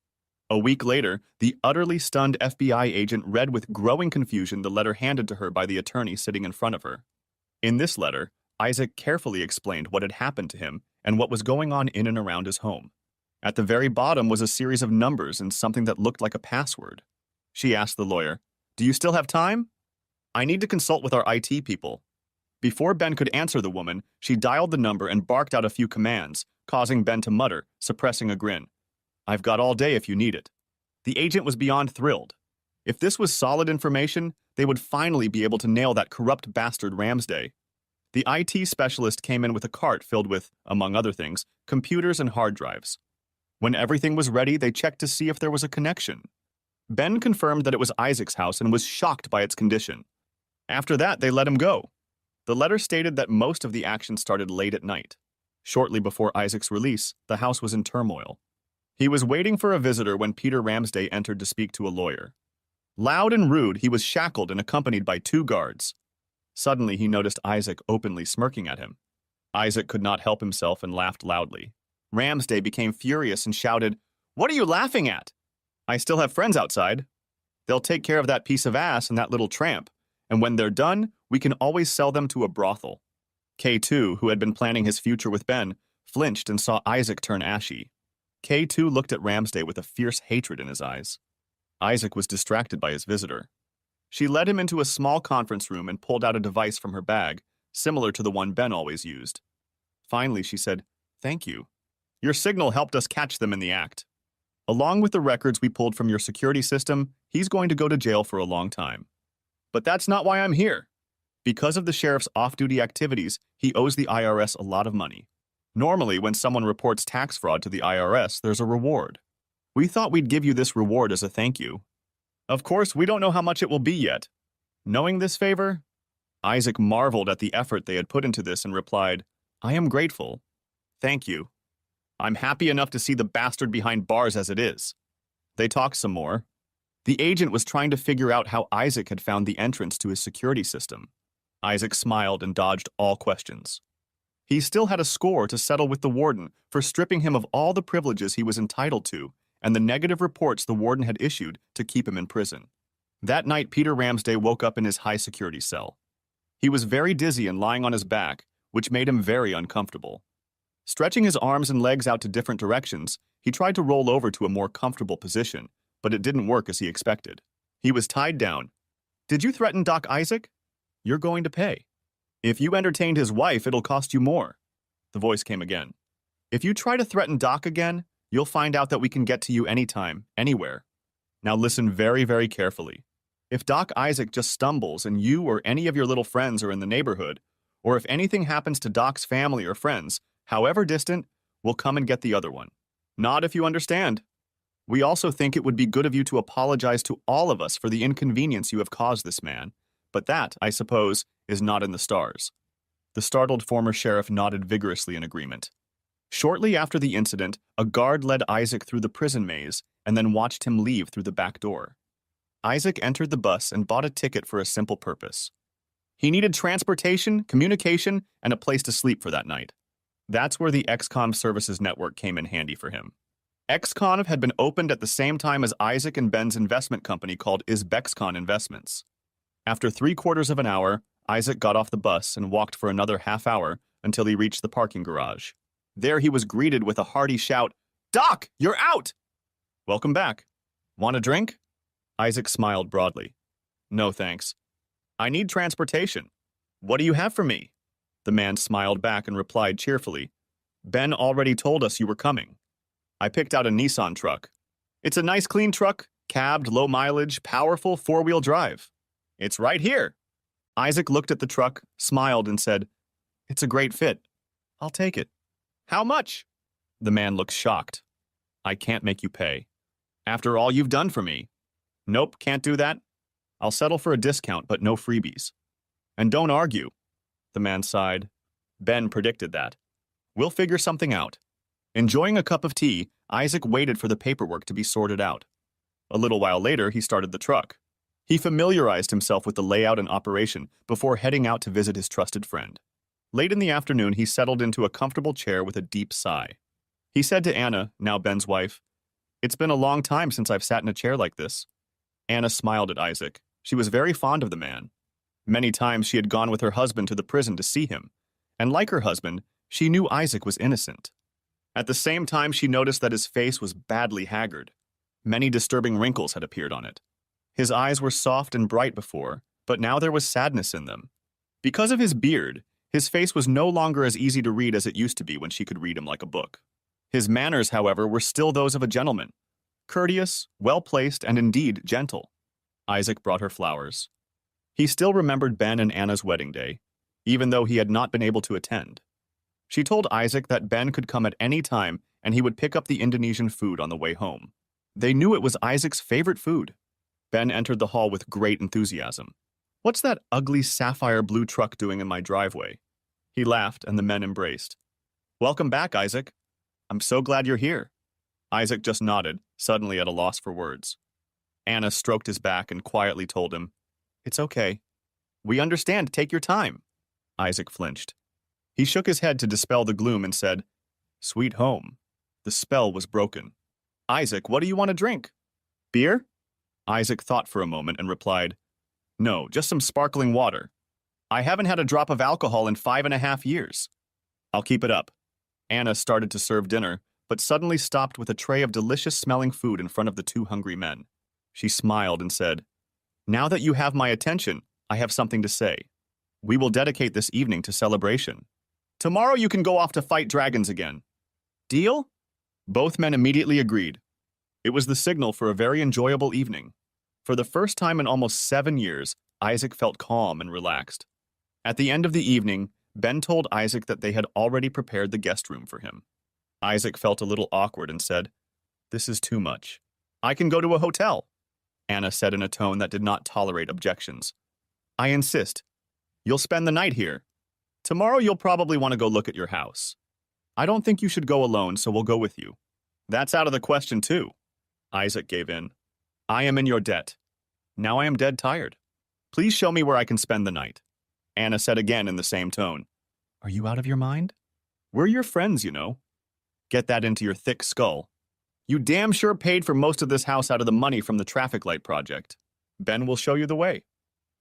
A week later, the utterly stunned FBI agent read with growing confusion the letter handed to her by the attorney sitting in front of her. In this letter, Isaac carefully explained what had happened to him and what was going on in and around his home. At the very bottom was a series of numbers and something that looked like a password. She asked the lawyer, "Do you still have time?" "I need to consult with our IT people." Before Ben could answer the woman, she dialed the number and barked out a few commands, causing Ben to mutter, suppressing a grin. "I've got all day if you need it." The agent was beyond thrilled. If this was solid information, they would finally be able to nail that corrupt bastard Ramsday. The IT specialist came in with a cart filled with, among other things, computers and hard drives. When everything was ready, they checked to see if there was a connection. Ben confirmed that it was Isaac's house and was shocked by its condition. After that, they let him go. The letter stated that most of the action started late at night. Shortly before Isaac's release, the house was in turmoil. He was waiting for a visitor when Peter Ramsday entered to speak to a lawyer. Loud and rude, he was shackled and accompanied by 2 guards. Suddenly, he noticed Isaac openly smirking at him. Isaac could not help himself and laughed loudly. Ramsday became furious and shouted, "What are you laughing at? I still have friends outside. They'll take care of that piece of ass and that little tramp, and when they're done, we can always sell them to a brothel." K2, who had been planning his future with Ben, flinched and saw Isaac turn ashy. K2 looked at Ramsday with a fierce hatred in his eyes. Isaac was distracted by his visitor. She led him into a small conference room and pulled out a device from her bag, similar to the one Ben always used. Finally, she said, "Thank you. Your signal helped us catch them in the act. Along with the records we pulled from your security system, he's going to go to jail for a long time. But that's not why I'm here. Because of the sheriff's off-duty activities, he owes the IRS a lot of money. Normally, when someone reports tax fraud to the IRS, there's a reward. We thought we'd give you this reward as a thank you. Of course, we don't know how much it will be yet. Knowing this favor?" Isaac marveled at the effort they had put into this and replied, "I am grateful. Thank you. I'm happy enough to see the bastard behind bars as it is." They talked some more. The agent was trying to figure out how Isaac had found the entrance to his security system. Isaac smiled and dodged all questions. He still had a score to settle with the warden for stripping him of all the privileges he was entitled to and the negative reports the warden had issued to keep him in prison. That night, Peter Ramsday woke up in his high-security cell. He was very dizzy and lying on his back, which made him very uncomfortable. Stretching his arms and legs out to different directions, he tried to roll over to a more comfortable position, but it didn't work as he expected. He was tied down. "Did you threaten Doc Isaac? You're going to pay. If you entertained his wife, it'll cost you more." The voice came again. "If you try to threaten Doc again, you'll find out that we can get to you anytime, anywhere. Now listen very, very carefully. If Doc Isaac just stumbles and you or any of your little friends are in the neighborhood, or if anything happens to Doc's family or friends, however distant, we'll come and get the other one. Nod if you understand. We also think it would be good of you to apologize to all of us for the inconvenience you have caused this man, but that, I suppose, is not in the stars." The startled former sheriff nodded vigorously in agreement. Shortly after the incident, a guard led Isaac through the prison maze and then watched him leave through the back door. Isaac entered the bus and bought a ticket for a simple purpose. He needed transportation, communication, and a place to sleep for that night. That's where the XCOM Services Network came in handy for him. XCOM had been opened at the same time as Isaac and Ben's investment company called Izbexcon Investments. After 3/4 of an hour, Isaac got off the bus and walked for another half hour until he reached the parking garage. There he was greeted with a hearty shout, "Doc, you're out!" "Welcome back. Want a drink?" Isaac smiled broadly. "No, thanks. I need transportation. What do you have for me?" The man smiled back and replied cheerfully, "Ben already told us you were coming. I picked out a Nissan truck. It's a nice clean truck, cabbed, low mileage, powerful 4-wheel drive. It's right here." Isaac looked at the truck, smiled, and said, "It's a great fit. I'll take it." "How much?" The man looked shocked. "I can't make you pay. After all you've done for me." "Nope, can't do that. I'll settle for a discount, but no freebies." "And don't argue." The man sighed. Ben predicted that. "We'll figure something out." Enjoying a cup of tea, Isaac waited for the paperwork to be sorted out. A little while later, he started the truck. He familiarized himself with the layout and operation before heading out to visit his trusted friend. Late in the afternoon, he settled into a comfortable chair with a deep sigh. He said to Anna, now Ben's wife, "It's been a long time since I've sat in a chair like this." Anna smiled at Isaac. She was very fond of the man. Many times she had gone with her husband to the prison to see him, and like her husband, she knew Isaac was innocent. At the same time, she noticed that his face was badly haggard. Many disturbing wrinkles had appeared on it. His eyes were soft and bright before, but now there was sadness in them. Because of his beard, his face was no longer as easy to read as it used to be when she could read him like a book. His manners, however, were still those of a gentleman, courteous, well-placed, and indeed gentle. Isaac brought her flowers. He still remembered Ben and Anna's wedding day, even though he had not been able to attend. She told Isaac that Ben could come at any time and he would pick up the Indonesian food on the way home. They knew it was Isaac's favorite food. Ben entered the hall with great enthusiasm. "What's that ugly sapphire blue truck doing in my driveway?" He laughed and the men embraced. "Welcome back, Isaac. I'm so glad you're here." Isaac just nodded, suddenly at a loss for words. Anna stroked his back and quietly told him, "It's okay. We understand. Take your time." Isaac flinched. He shook his head to dispel the gloom and said, "Sweet home." The spell was broken. "Isaac, what do you want to drink? Beer?" Isaac thought for a moment and replied, "No, just some sparkling water. I haven't had a drop of alcohol in 5.5 years." "I'll keep it up." Anna started to serve dinner, but suddenly stopped with a tray of delicious-smelling food in front of the two hungry men. She smiled and said, "Now that you have my attention, I have something to say. We will dedicate this evening to celebration. Tomorrow you can go off to fight dragons again. Deal?" Both men immediately agreed. It was the signal for a very enjoyable evening. For the first time in almost 7 years, Isaac felt calm and relaxed. At the end of the evening, Ben told Isaac that they had already prepared the guest room for him. Isaac felt a little awkward and said, "This is too much. I can go to a hotel." Anna said in a tone that did not tolerate objections. "I insist. You'll spend the night here. Tomorrow you'll probably want to go look at your house. I don't think you should go alone, so we'll go with you." "That's out of the question, too." Isaac gave in. "I am in your debt. Now I am dead tired. Please show me where I can spend the night." Anna said again in the same tone. "Are you out of your mind? We're your friends, you know. Get that into your thick skull. You damn sure paid for most of this house out of the money from the traffic light project. Ben will show you the way.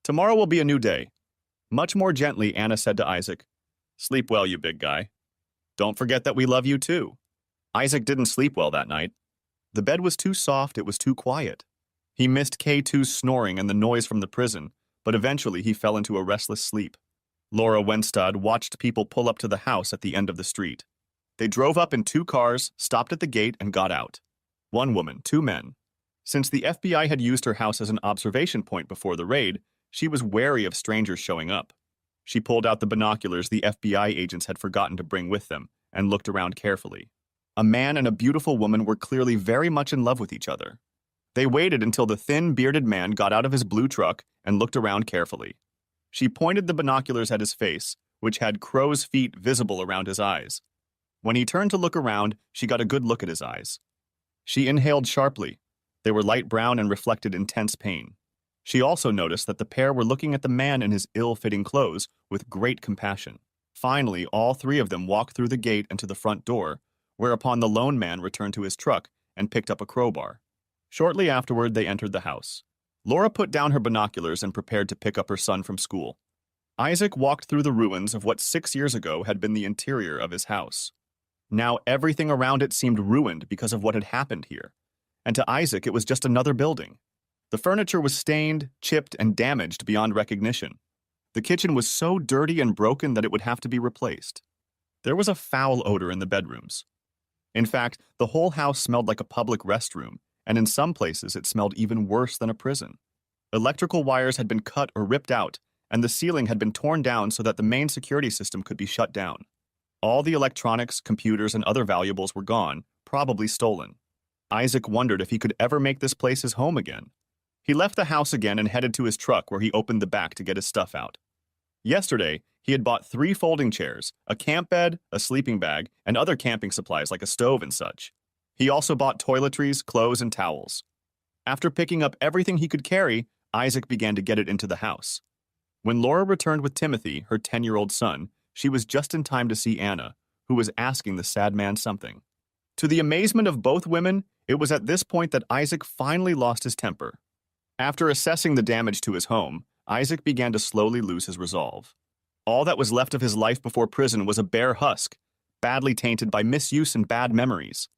Tomorrow will be a new day." Much more gently, Anna said to Isaac, "Sleep well, you big guy. Don't forget that we love you too." Isaac didn't sleep well that night. The bed was too soft, it was too quiet. He missed K2's snoring and the noise from the prison, but eventually he fell into a restless sleep. Laura Wenstad watched people pull up to the house at the end of the street. They drove up in 2 cars, stopped at the gate, and got out. 1 woman, 2 men. Since the FBI had used her house as an observation point before the raid, she was wary of strangers showing up. She pulled out the binoculars the FBI agents had forgotten to bring with them and looked around carefully. A man and a beautiful woman were clearly very much in love with each other. They waited until the thin, bearded man got out of his blue truck and looked around carefully. She pointed the binoculars at his face, which had crow's feet visible around his eyes. When he turned to look around, she got a good look at his eyes. She inhaled sharply. They were light brown and reflected intense pain. She also noticed that the pair were looking at the man in his ill-fitting clothes with great compassion. Finally, all three of them walked through the gate and to the front door, whereupon the lone man returned to his truck and picked up a crowbar. Shortly afterward, they entered the house. Laura put down her binoculars and prepared to pick up her son from school. Isaac walked through the ruins of what 6 years ago had been the interior of his house. Now everything around it seemed ruined because of what had happened here, and to Isaac it was just another building. The furniture was stained, chipped, and damaged beyond recognition. The kitchen was so dirty and broken that it would have to be replaced. There was a foul odor in the bedrooms. In fact, the whole house smelled like a public restroom, and in some places it smelled even worse than a prison. Electrical wires had been cut or ripped out, and the ceiling had been torn down so that the main security system could be shut down. All the electronics, computers, and other valuables were gone, probably stolen. Isaac wondered if he could ever make this place his home again. He left the house again and headed to his truck where he opened the back to get his stuff out. Yesterday, he had bought 3 folding chairs, a camp bed, a sleeping bag, and other camping supplies like a stove and such. He also bought toiletries, clothes, and towels. After picking up everything he could carry, Isaac began to get it into the house. When Laura returned with Timothy, her 10-year-old son, she was just in time to see Anna, who was asking the sad man something. To the amazement of both women, it was at this point that Isaac finally lost his temper. After assessing the damage to his home, Isaac began to slowly lose his resolve. All that was left of his life before prison was a bare husk, badly tainted by misuse and bad memories.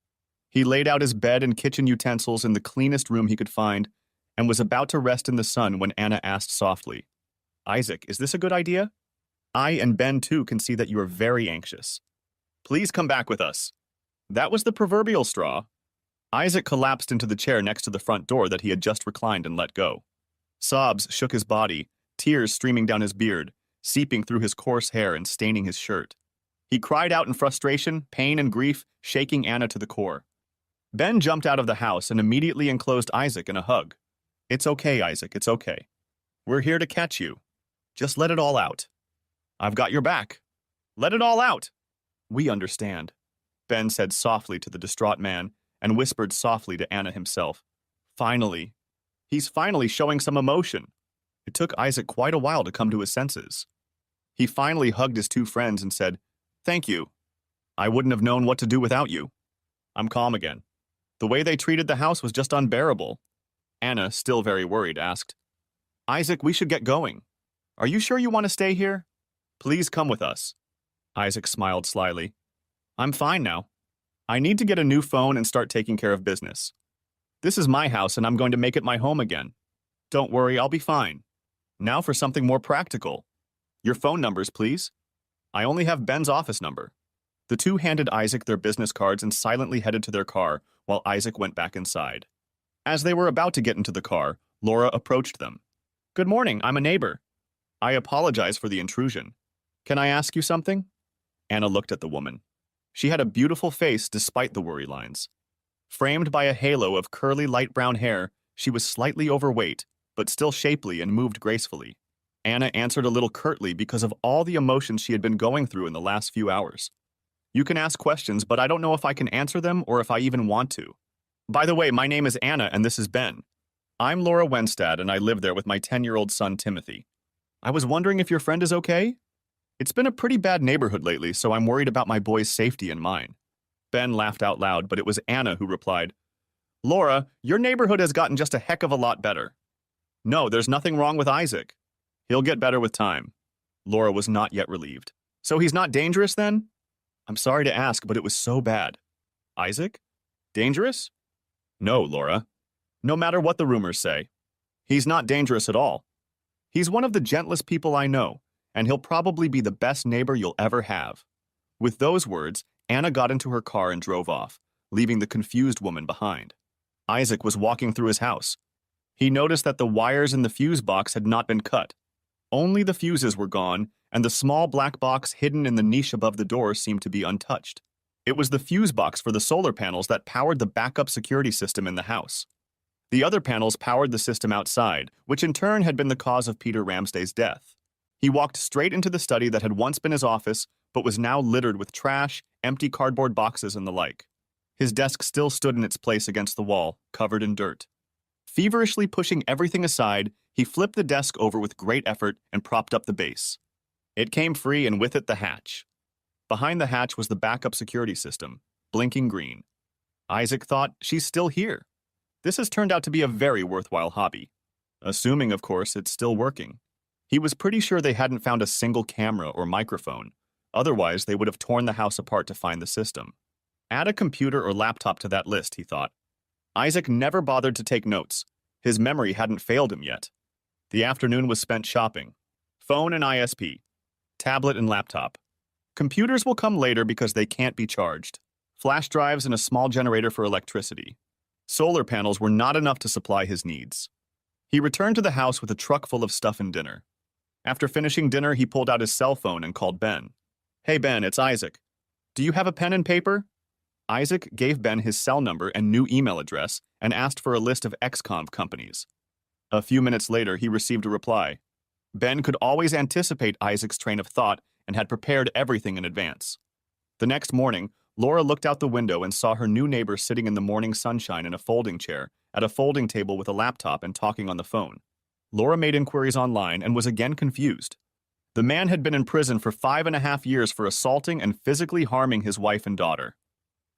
He laid out his bed and kitchen utensils in the cleanest room he could find and was about to rest in the sun when Anna asked softly, "Isaac, is this a good idea? I and Ben, too, can see that you are very anxious. Please come back with us." That was the proverbial straw. Isaac collapsed into the chair next to the front door that he had just reclined and let go. Sobs shook his body, tears streaming down his beard, seeping through his coarse hair and staining his shirt. He cried out in frustration, pain, and grief, shaking Anna to the core. Ben jumped out of the house and immediately enclosed Isaac in a hug. "It's okay, Isaac, it's okay. We're here to catch you. Just let it all out. I've got your back. Let it all out." "We understand," Ben said softly to the distraught man and whispered softly to Anna himself. Finally. He's finally showing some emotion. It took Isaac quite a while to come to his senses. He finally hugged his 2 friends and said, "Thank you. I wouldn't have known what to do without you." I'm calm again. The way they treated the house was just unbearable. Anna, still very worried, asked, "Isaac, we should get going. Are you sure you want to stay here? Please come with us." Isaac smiled slyly. "I'm fine now. I need to get a new phone and start taking care of business. This is my house and I'm going to make it my home again. Don't worry, I'll be fine. Now for something more practical. Your phone numbers, please. I only have Ben's office number." The 2 handed Isaac their business cards and silently headed to their car while Isaac went back inside. As they were about to get into the car, Laura approached them. "Good morning, I'm a neighbor. I apologize for the intrusion. Can I ask you something?" Anna looked at the woman. She had a beautiful face despite the worry lines. Framed by a halo of curly light brown hair, she was slightly overweight, but still shapely and moved gracefully. Anna answered a little curtly because of all the emotions she had been going through in the last few hours. "You can ask questions, but I don't know if I can answer them or if I even want to. By the way, my name is Anna and this is Ben. I'm Laura Wenstad and I live there with my 10-year-old son, Timothy. I was wondering if your friend is okay? It's been a pretty bad neighborhood lately, so I'm worried about my boy's safety and mine." Ben laughed out loud, but it was Anna who replied, "Laura, your neighborhood has gotten just a heck of a lot better. No, there's nothing wrong with Isaac. He'll get better with time." Laura was not yet relieved. "So he's not dangerous then?" "I'm sorry to ask, but it was so bad." "Isaac? Dangerous?" "No, Laura. No matter what the rumors say. He's not dangerous at all. He's one of the gentlest people I know, and he'll probably be the best neighbor you'll ever have." With those words, Anna got into her car and drove off, leaving the confused woman behind. Isaac was walking through his house. He noticed that the wires in the fuse box had not been cut. Only the fuses were gone, and the small black box hidden in the niche above the door seemed to be untouched. It was the fuse box for the solar panels that powered the backup security system in the house. The other panels powered the system outside, which in turn had been the cause of Peter Ramsday's death. He walked straight into the study that had once been his office, but was now littered with trash, empty cardboard boxes, and the like. His desk still stood in its place against the wall, covered in dirt. Feverishly pushing everything aside, he flipped the desk over with great effort and propped up the base. It came free, and with it the hatch. Behind the hatch was the backup security system, blinking green. Isaac thought, she's still here. This has turned out to be a very worthwhile hobby. Assuming, of course, it's still working. He was pretty sure they hadn't found a single camera or microphone. Otherwise, they would have torn the house apart to find the system. Add a computer or laptop to that list, he thought. Isaac never bothered to take notes. His memory hadn't failed him yet. The afternoon was spent shopping. Phone and ISP. Tablet and laptop. Computers will come later because they can't be charged. Flash drives and a small generator for electricity. Solar panels were not enough to supply his needs. He returned to the house with a truck full of stuff and dinner. After finishing dinner, he pulled out his cell phone and called Ben. Hey Ben, it's Isaac. Do you have a pen and paper? Isaac gave Ben his cell number and new email address and asked for a list of XCOM companies. A few minutes later, he received a reply. Ben could always anticipate Isaac's train of thought and had prepared everything in advance. The next morning, Laura looked out the window and saw her new neighbor sitting in the morning sunshine in a folding chair at a folding table with a laptop and talking on the phone. Laura made inquiries online and was again confused. The man had been in prison for 5.5 years for assaulting and physically harming his wife and daughter.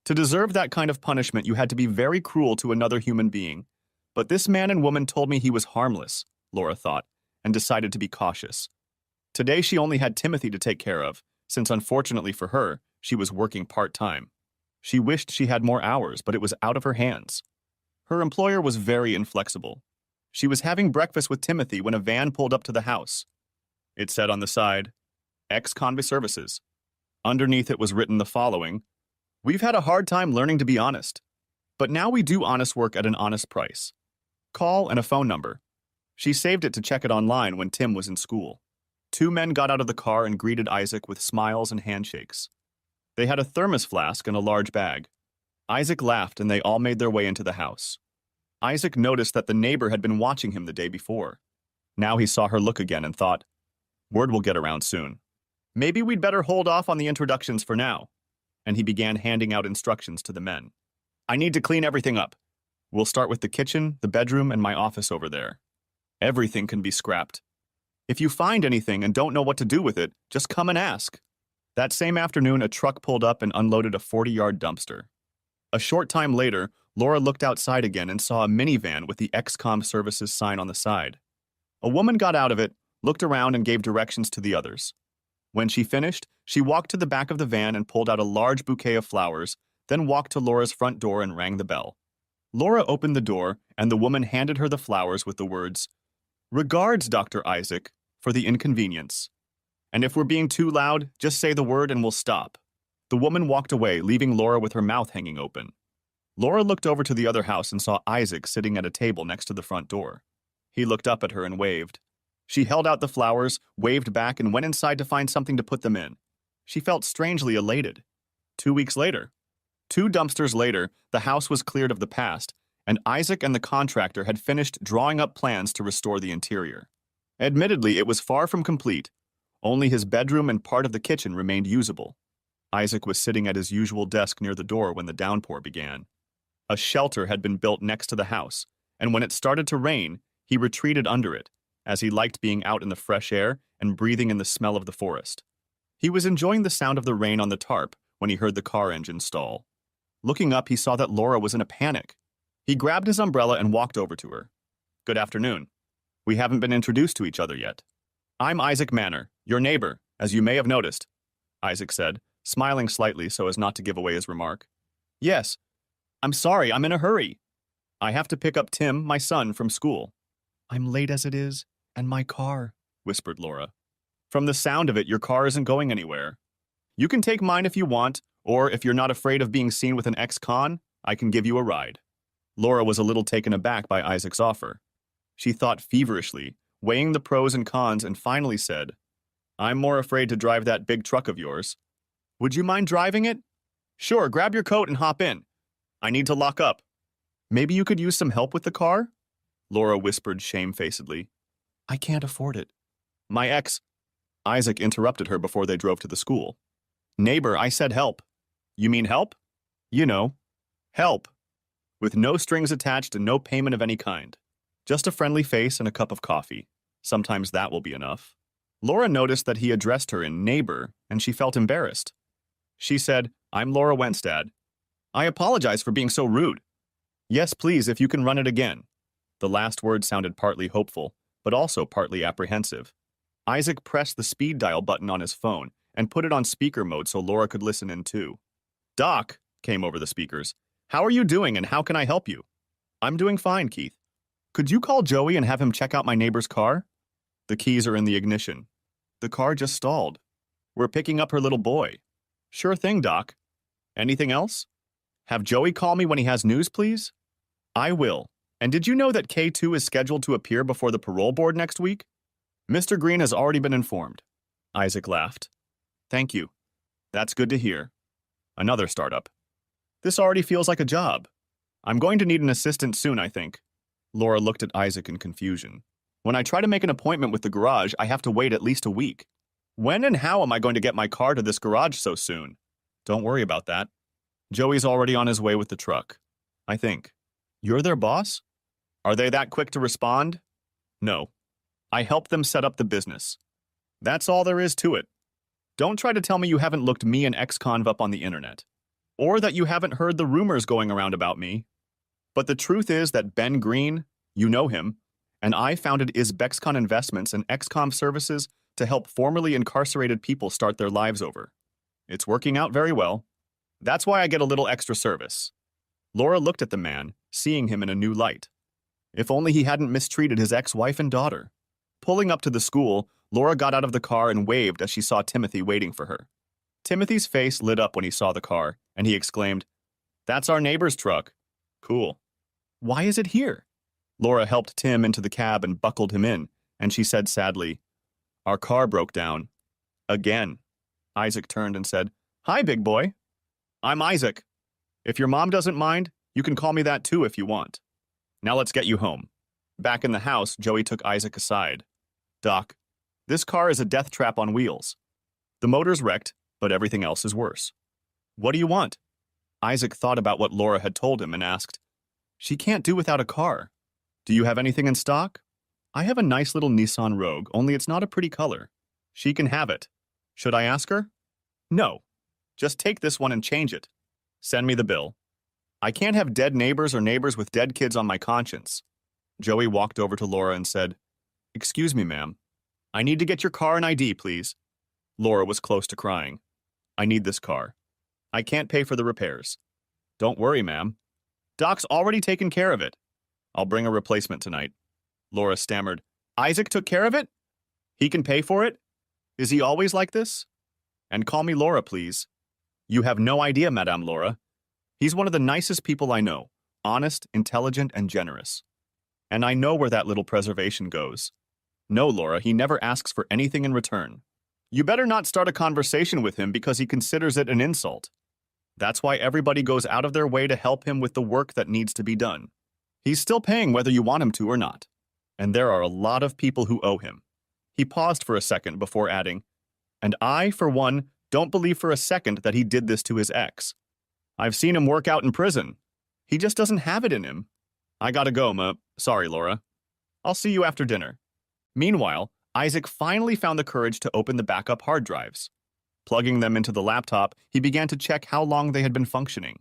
To deserve that kind of punishment, you had to be very cruel to another human being. But this man and woman told me he was harmless, Laura thought, and decided to be cautious. Today she only had Timothy to take care of, since unfortunately for her, she was working part-time. She wished she had more hours, but it was out of her hands. Her employer was very inflexible. She was having breakfast with Timothy when a van pulled up to the house. It said on the side, Ex-Convict Services. Underneath it was written the following, We've had a hard time learning to be honest, but now we do honest work at an honest price. Call and a phone number. She saved it to check it online when Tim was in school. 2 men got out of the car and greeted Isaac with smiles and handshakes. They had a thermos flask and a large bag. Isaac laughed and they all made their way into the house. Isaac noticed that the neighbor had been watching him the day before. Now he saw her look again and thought, word will get around soon. Maybe we'd better hold off on the introductions for now. And he began handing out instructions to the men. I need to clean everything up. We'll start with the kitchen, the bedroom, and my office over there. Everything can be scrapped. If you find anything and don't know what to do with it, just come and ask. That same afternoon, a truck pulled up and unloaded a 40-yard dumpster. A short time later, Laura looked outside again and saw a minivan with the XCOM Services sign on the side. A woman got out of it, looked around, and gave directions to the others. When she finished, she walked to the back of the van and pulled out a large bouquet of flowers, then walked to Laura's front door and rang the bell. Laura opened the door, and the woman handed her the flowers with the words, Regards, Dr. Isaac, for the inconvenience. And if we're being too loud, just say the word and we'll stop. The woman walked away, leaving Laura with her mouth hanging open. Laura looked over to the other house and saw Isaac sitting at a table next to the front door. He looked up at her and waved. She held out the flowers, waved back, and went inside to find something to put them in. She felt strangely elated. 2 weeks later. 2 dumpsters later, the house was cleared of the past, and Isaac and the contractor had finished drawing up plans to restore the interior. Admittedly, it was far from complete. Only his bedroom and part of the kitchen remained usable. Isaac was sitting at his usual desk near the door when the downpour began. A shelter had been built next to the house, and when it started to rain, he retreated under it, as he liked being out in the fresh air and breathing in the smell of the forest. He was enjoying the sound of the rain on the tarp when he heard the car engine stall. Looking up, he saw that Laura was in a panic. He grabbed his umbrella and walked over to her. Good afternoon. We haven't been introduced to each other yet. I'm Isaac Manor, your neighbor, as you may have noticed, Isaac said, smiling slightly so as not to give away his remark. Yes. I'm sorry, I'm in a hurry. I have to pick up Tim, my son, from school. I'm late as it is, and my car, whispered Laura. From the sound of it, your car isn't going anywhere. You can take mine if you want, or if you're not afraid of being seen with an ex-con, I can give you a ride. Laura was a little taken aback by Isaac's offer. She thought feverishly, weighing the pros and cons, and finally said, I'm more afraid to drive that big truck of yours. Would you mind driving it? Sure, grab your coat and hop in. I need to lock up. Maybe you could use some help with the car? Laura whispered shamefacedly. I can't afford it. My ex... Isaac interrupted her before they drove to the school. Neighbor, I said help. You mean help? You know, help. With no strings attached and no payment of any kind. Just a friendly face and a cup of coffee. Sometimes that will be enough. Laura noticed that he addressed her in neighbor, and she felt embarrassed. She said, I'm Laura Wenstad. I apologize for being so rude. Yes, please, if you can run it again. The last word sounded partly hopeful, but also partly apprehensive. Isaac pressed the speed dial button on his phone and put it on speaker mode so Laura could listen in too. Doc, came over the speakers. How are you doing and how can I help you? I'm doing fine, Keith. Could you call Joey and have him check out my neighbor's car? The keys are in the ignition. The car just stalled. We're picking up her little boy. Sure thing, Doc. Anything else? Have Joey call me when he has news, please? I will. And did you know that K2 is scheduled to appear before the parole board next week? Mr. Green has already been informed. Isaac laughed. Thank you. That's good to hear. Another startup. This already feels like a job. I'm going to need an assistant soon, I think. Laura looked at Isaac in confusion. When I try to make an appointment with the garage, I have to wait at least a week. When and how am I going to get my car to this garage so soon? Don't worry about that. Joey's already on his way with the truck. I think. You're their boss? Are they that quick to respond? No. I helped them set up the business. That's all there is to it. Don't try to tell me you haven't looked me and ex-conv up on the internet. Or that you haven't heard the rumors going around about me. But the truth is that Ben Green, you know him, and I founded Izbexcon Investments and XCOM Services to help formerly incarcerated people start their lives over. It's working out very well. That's why I get a little extra service. Laura looked at the man, seeing him in a new light. If only he hadn't mistreated his ex-wife and daughter. Pulling up to the school, Laura got out of the car and waved as she saw Timothy waiting for her. Timothy's face lit up when he saw the car, and he exclaimed, That's our neighbor's truck. Cool. Why is it here? Laura helped Tim into the cab and buckled him in, and she said sadly, Our car broke down. Again. Isaac turned and said, Hi, big boy. I'm Isaac. If your mom doesn't mind, you can call me that too if you want. Now let's get you home. Back in the house, Joey took Isaac aside. Doc, this car is a death trap on wheels. The motor's wrecked, but everything else is worse. What do you want? Isaac thought about what Laura had told him and asked, She can't do without a car. Do you have anything in stock? I have a nice little Nissan Rogue, only it's not a pretty color. She can have it. Should I ask her? No. Just take this one and change it. Send me the bill. I can't have dead neighbors or neighbors with dead kids on my conscience. Joey walked over to Laura and said, Excuse me, ma'am. I need to get your car and ID, please. Laura was close to crying. I need this car. I can't pay for the repairs. Don't worry, ma'am. Doc's already taken care of it. I'll bring a replacement tonight. Laura stammered. Isaac took care of it? He can pay for it? Is he always like this? And call me Laura, please. You have no idea, Madame Laura. He's one of the nicest people I know. Honest, intelligent, and generous. And I know where that little preservation goes. No, Laura, he never asks for anything in return. You better not start a conversation with him because he considers it an insult. That's why everybody goes out of their way to help him with the work that needs to be done. He's still paying whether you want him to or not. And there are a lot of people who owe him. He paused for a second before adding, And I, for one, don't believe for a second that he did this to his ex. I've seen him work out in prison. He just doesn't have it in him. I gotta go, Sorry, Laura. I'll see you after dinner. Meanwhile, Isaac finally found the courage to open the backup hard drives. Plugging them into the laptop, he began to check how long they had been functioning.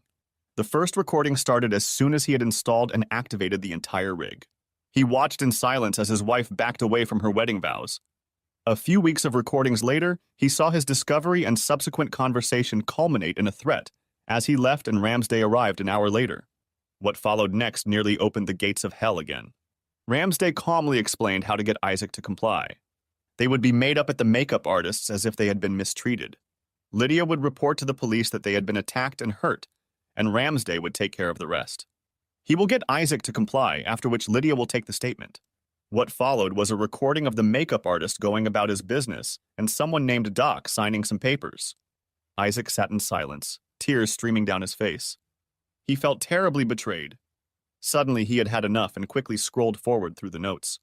The first recording started as soon as he had installed and activated the entire rig. He watched in silence as his wife backed away from her wedding vows. A few weeks of recordings later, he saw his discovery and subsequent conversation culminate in a threat as he left and Ramsday arrived an hour later. What followed next nearly opened the gates of hell again. Ramsday calmly explained how to get Isaac to comply. They would be made up at the makeup artists as if they had been mistreated. Lydia would report to the police that they had been attacked and hurt, and Ramsday would take care of the rest. He will get Isaac to comply, after which Lydia will take the statement. What followed was a recording of the makeup artist going about his business and someone named Doc signing some papers. Isaac sat in silence, tears streaming down his face. He felt terribly betrayed. Suddenly he had had enough and quickly scrolled forward through the notes.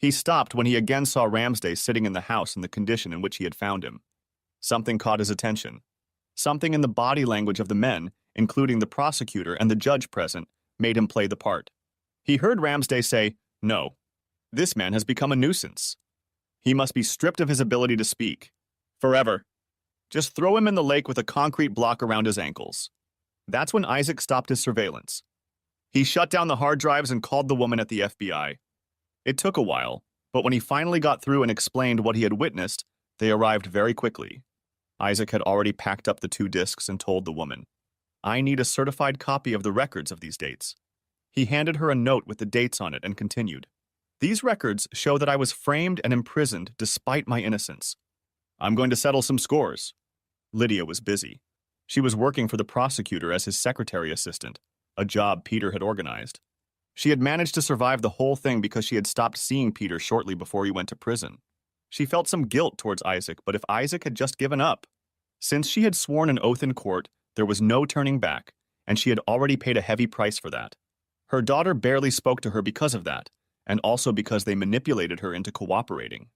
He stopped when he again saw Ramsday sitting in the house in the condition in which he had found him. Something caught his attention. Something in the body language of the men, including the prosecutor and the judge present, made him play the part. He heard Ramsday say, "No, this man has become a nuisance. He must be stripped of his ability to speak. Forever. Just throw him in the lake with a concrete block around his ankles." That's when Isaac stopped his surveillance. He shut down the hard drives and called the woman at the FBI. It took a while, but when he finally got through and explained what he had witnessed, they arrived very quickly. Isaac had already packed up the 2 discs and told the woman, "I need a certified copy of the records of these dates." He handed her a note with the dates on it and continued, "These records show that I was framed and imprisoned despite my innocence. I'm going to settle some scores." Lydia was busy. She was working for the prosecutor as his secretary assistant, a job Peter had organized. She had managed to survive the whole thing because she had stopped seeing Peter shortly before he went to prison. She felt some guilt towards Isaac, but if Isaac had just given up. Since she had sworn an oath in court, there was no turning back, and she had already paid a heavy price for that. Her daughter barely spoke to her because of that, and also because they manipulated her into cooperating.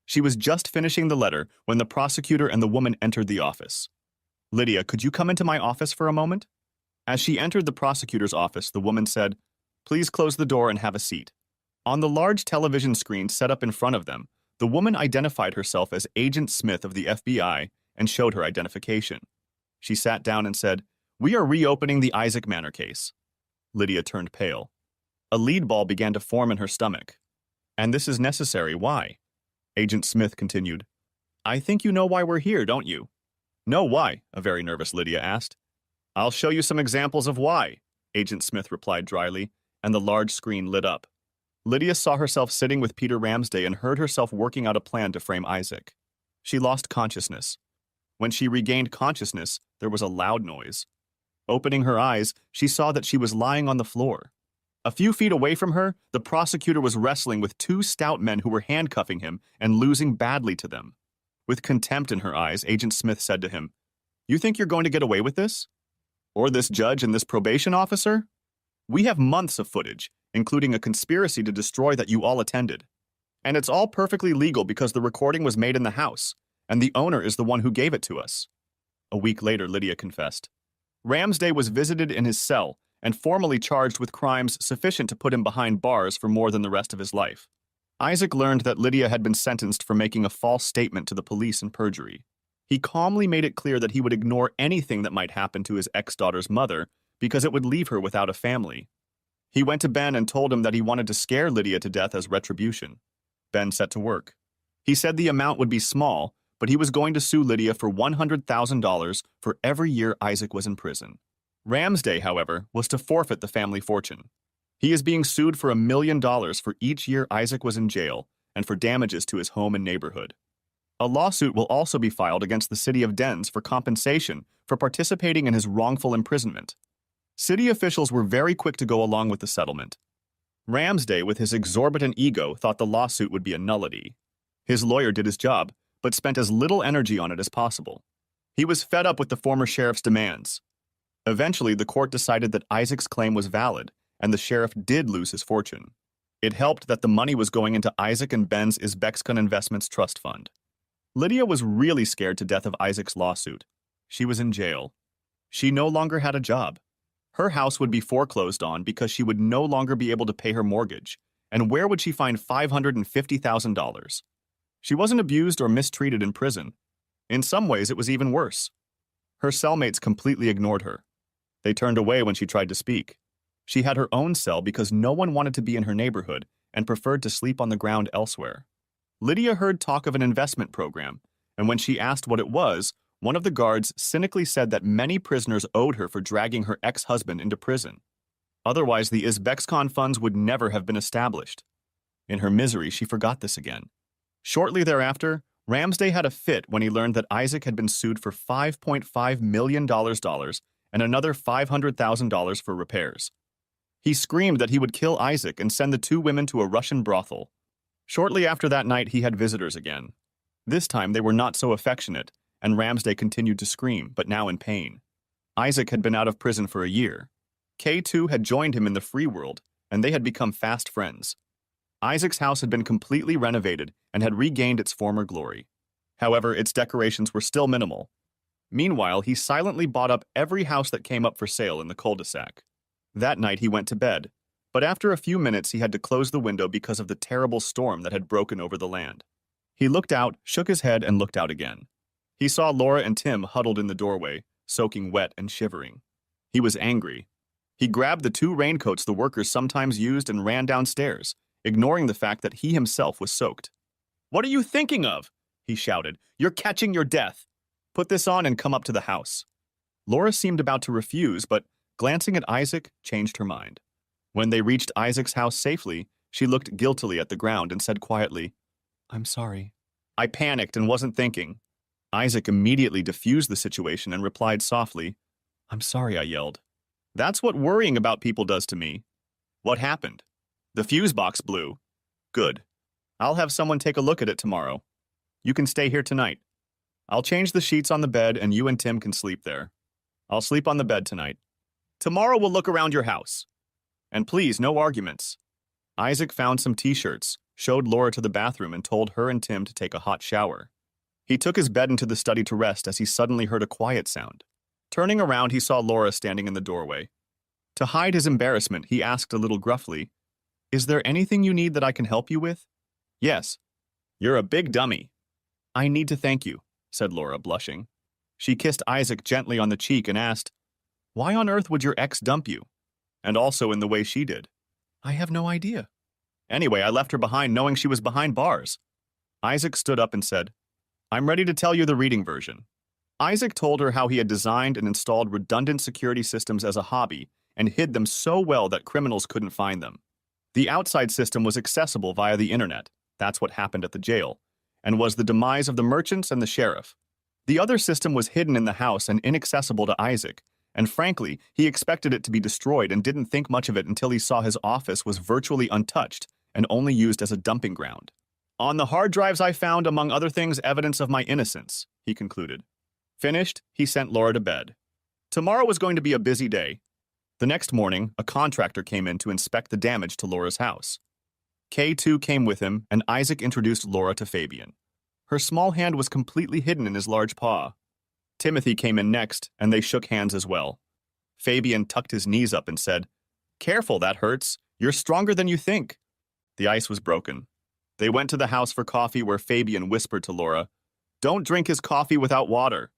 She was just finishing the letter when the prosecutor and the woman entered the office. "Lydia, could you come into my office for a moment?" As she entered the prosecutor's office, the woman said, "Please close the door and have a seat." On the large television screen set up in front of them, the woman identified herself as Agent Smith of the FBI and showed her identification. She sat down and said, "We are reopening the Isaac Manor case." Lydia turned pale. A lead ball began to form in her stomach. "And this is necessary, why?" Agent Smith continued, "I think you know why we're here, don't you?" "No, why?" a very nervous Lydia asked. "I'll show you some examples of why," Agent Smith replied dryly, and the large screen lit up. Lydia saw herself sitting with Peter Ramsday and heard herself working out a plan to frame Isaac. She lost consciousness. When she regained consciousness, there was a loud noise. Opening her eyes, she saw that she was lying on the floor. A few feet away from her, the prosecutor was wrestling with 2 stout men who were handcuffing him and losing badly to them. With contempt in her eyes, Agent Smith said to him, "You think you're going to get away with this? Or this judge and this probation officer? We have months of footage, including a conspiracy to destroy that you all attended. And it's all perfectly legal because the recording was made in the house, and the owner is the one who gave it to us." A week later, Lydia confessed. Ramsday was visited in his cell and formally charged with crimes sufficient to put him behind bars for more than the rest of his life. Isaac learned that Lydia had been sentenced for making a false statement to the police and perjury. He calmly made it clear that he would ignore anything that might happen to his ex-daughter's mother because it would leave her without a family. He went to Ben and told him that he wanted to scare Lydia to death as retribution. Ben set to work. He said the amount would be small, but he was going to sue Lydia for $100,000 for every year Isaac was in prison. Ramsday, however, was to forfeit the family fortune. He is being sued for $1 million for each year Isaac was in jail and for damages to his home and neighborhood. A lawsuit will also be filed against the city of Denz for compensation for participating in his wrongful imprisonment. City officials were very quick to go along with the settlement. Ramsday, with his exorbitant ego, thought the lawsuit would be a nullity. His lawyer did his job, but spent as little energy on it as possible. He was fed up with the former sheriff's demands. Eventually, the court decided that Isaac's claim was valid, and the sheriff did lose his fortune. It helped that the money was going into Isaac and Ben's Uzbekistan Investments Trust Fund. Lydia was really scared to death of Isaac's lawsuit. She was in jail. She no longer had a job. Her house would be foreclosed on because she would no longer be able to pay her mortgage, and where would she find $550,000? She wasn't abused or mistreated in prison. In some ways, it was even worse. Her cellmates completely ignored her. They turned away when she tried to speak. She had her own cell because no one wanted to be in her neighborhood and preferred to sleep on the ground elsewhere. Lydia heard talk of an investment program, and when she asked what it was, one of the guards cynically said that many prisoners owed her for dragging her ex-husband into prison. Otherwise, the Uzbekistan funds would never have been established. In her misery, she forgot this again. Shortly thereafter, Ramsday had a fit when he learned that Isaac had been sued for $5.5 million and another $500,000 for repairs. He screamed that he would kill Isaac and send the 2 women to a Russian brothel. Shortly after that night, he had visitors again. This time, they were not so affectionate, and Ramsday continued to scream, but now in pain. Isaac had been out of prison for a year. K2 had joined him in the free world, and they had become fast friends. Isaac's house had been completely renovated and had regained its former glory. However, its decorations were still minimal. Meanwhile, he silently bought up every house that came up for sale in the cul-de-sac. That night he went to bed, but after a few minutes he had to close the window because of the terrible storm that had broken over the land. He looked out, shook his head, and looked out again. He saw Laura and Tim huddled in the doorway, soaking wet and shivering. He was angry. He grabbed the 2 raincoats the workers sometimes used and ran downstairs, ignoring the fact that he himself was soaked. "What are you thinking of?" he shouted. "You're catching your death. Put this on and come up to the house." Laura seemed about to refuse, but glancing at Isaac, changed her mind. When they reached Isaac's house safely, she looked guiltily at the ground and said quietly, "I'm sorry." I panicked and wasn't thinking. Isaac immediately diffused the situation and replied softly, "I'm sorry," I yelled. "That's what worrying about people does to me." "What happened?" "The fuse box blew." "Good. I'll have someone take a look at it tomorrow. You can stay here tonight. I'll change the sheets on the bed and you and Tim can sleep there. I'll sleep on the bed tonight. Tomorrow we'll look around your house. And please, no arguments." Isaac found some t-shirts, showed Laura to the bathroom, and told her and Tim to take a hot shower. He took his bed into the study to rest as he suddenly heard a quiet sound. Turning around, he saw Laura standing in the doorway. To hide his embarrassment, he asked a little gruffly, "Is there anything you need that I can help you with?" "Yes." "You're a big dummy." "I need to thank you," said Laura, blushing. She kissed Isaac gently on the cheek and asked, "Why on earth would your ex dump you? And also in the way she did." "I have no idea." "Anyway, I left her behind knowing she was behind bars." Isaac stood up and said, "I'm ready to tell you the reading version." Isaac told her how he had designed and installed redundant security systems as a hobby and hid them so well that criminals couldn't find them. The outside system was accessible via the internet, that's what happened at the jail, and was the demise of the merchants and the sheriff. The other system was hidden in the house and inaccessible to Isaac, and frankly, he expected it to be destroyed and didn't think much of it until he saw his office was virtually untouched and only used as a dumping ground. "On the hard drives I found, among other things, evidence of my innocence," he concluded. Finished, he sent Laura to bed. Tomorrow was going to be a busy day. The next morning, a contractor came in to inspect the damage to Laura's house. K2 came with him, and Isaac introduced Laura to Fabian. Her small hand was completely hidden in his large paw. Timothy came in next, and they shook hands as well. Fabian tucked his knees up and said, "Careful, that hurts. You're stronger than you think." The ice was broken. They went to the house for coffee, where Fabian whispered to Laura, "Don't drink his coffee without water."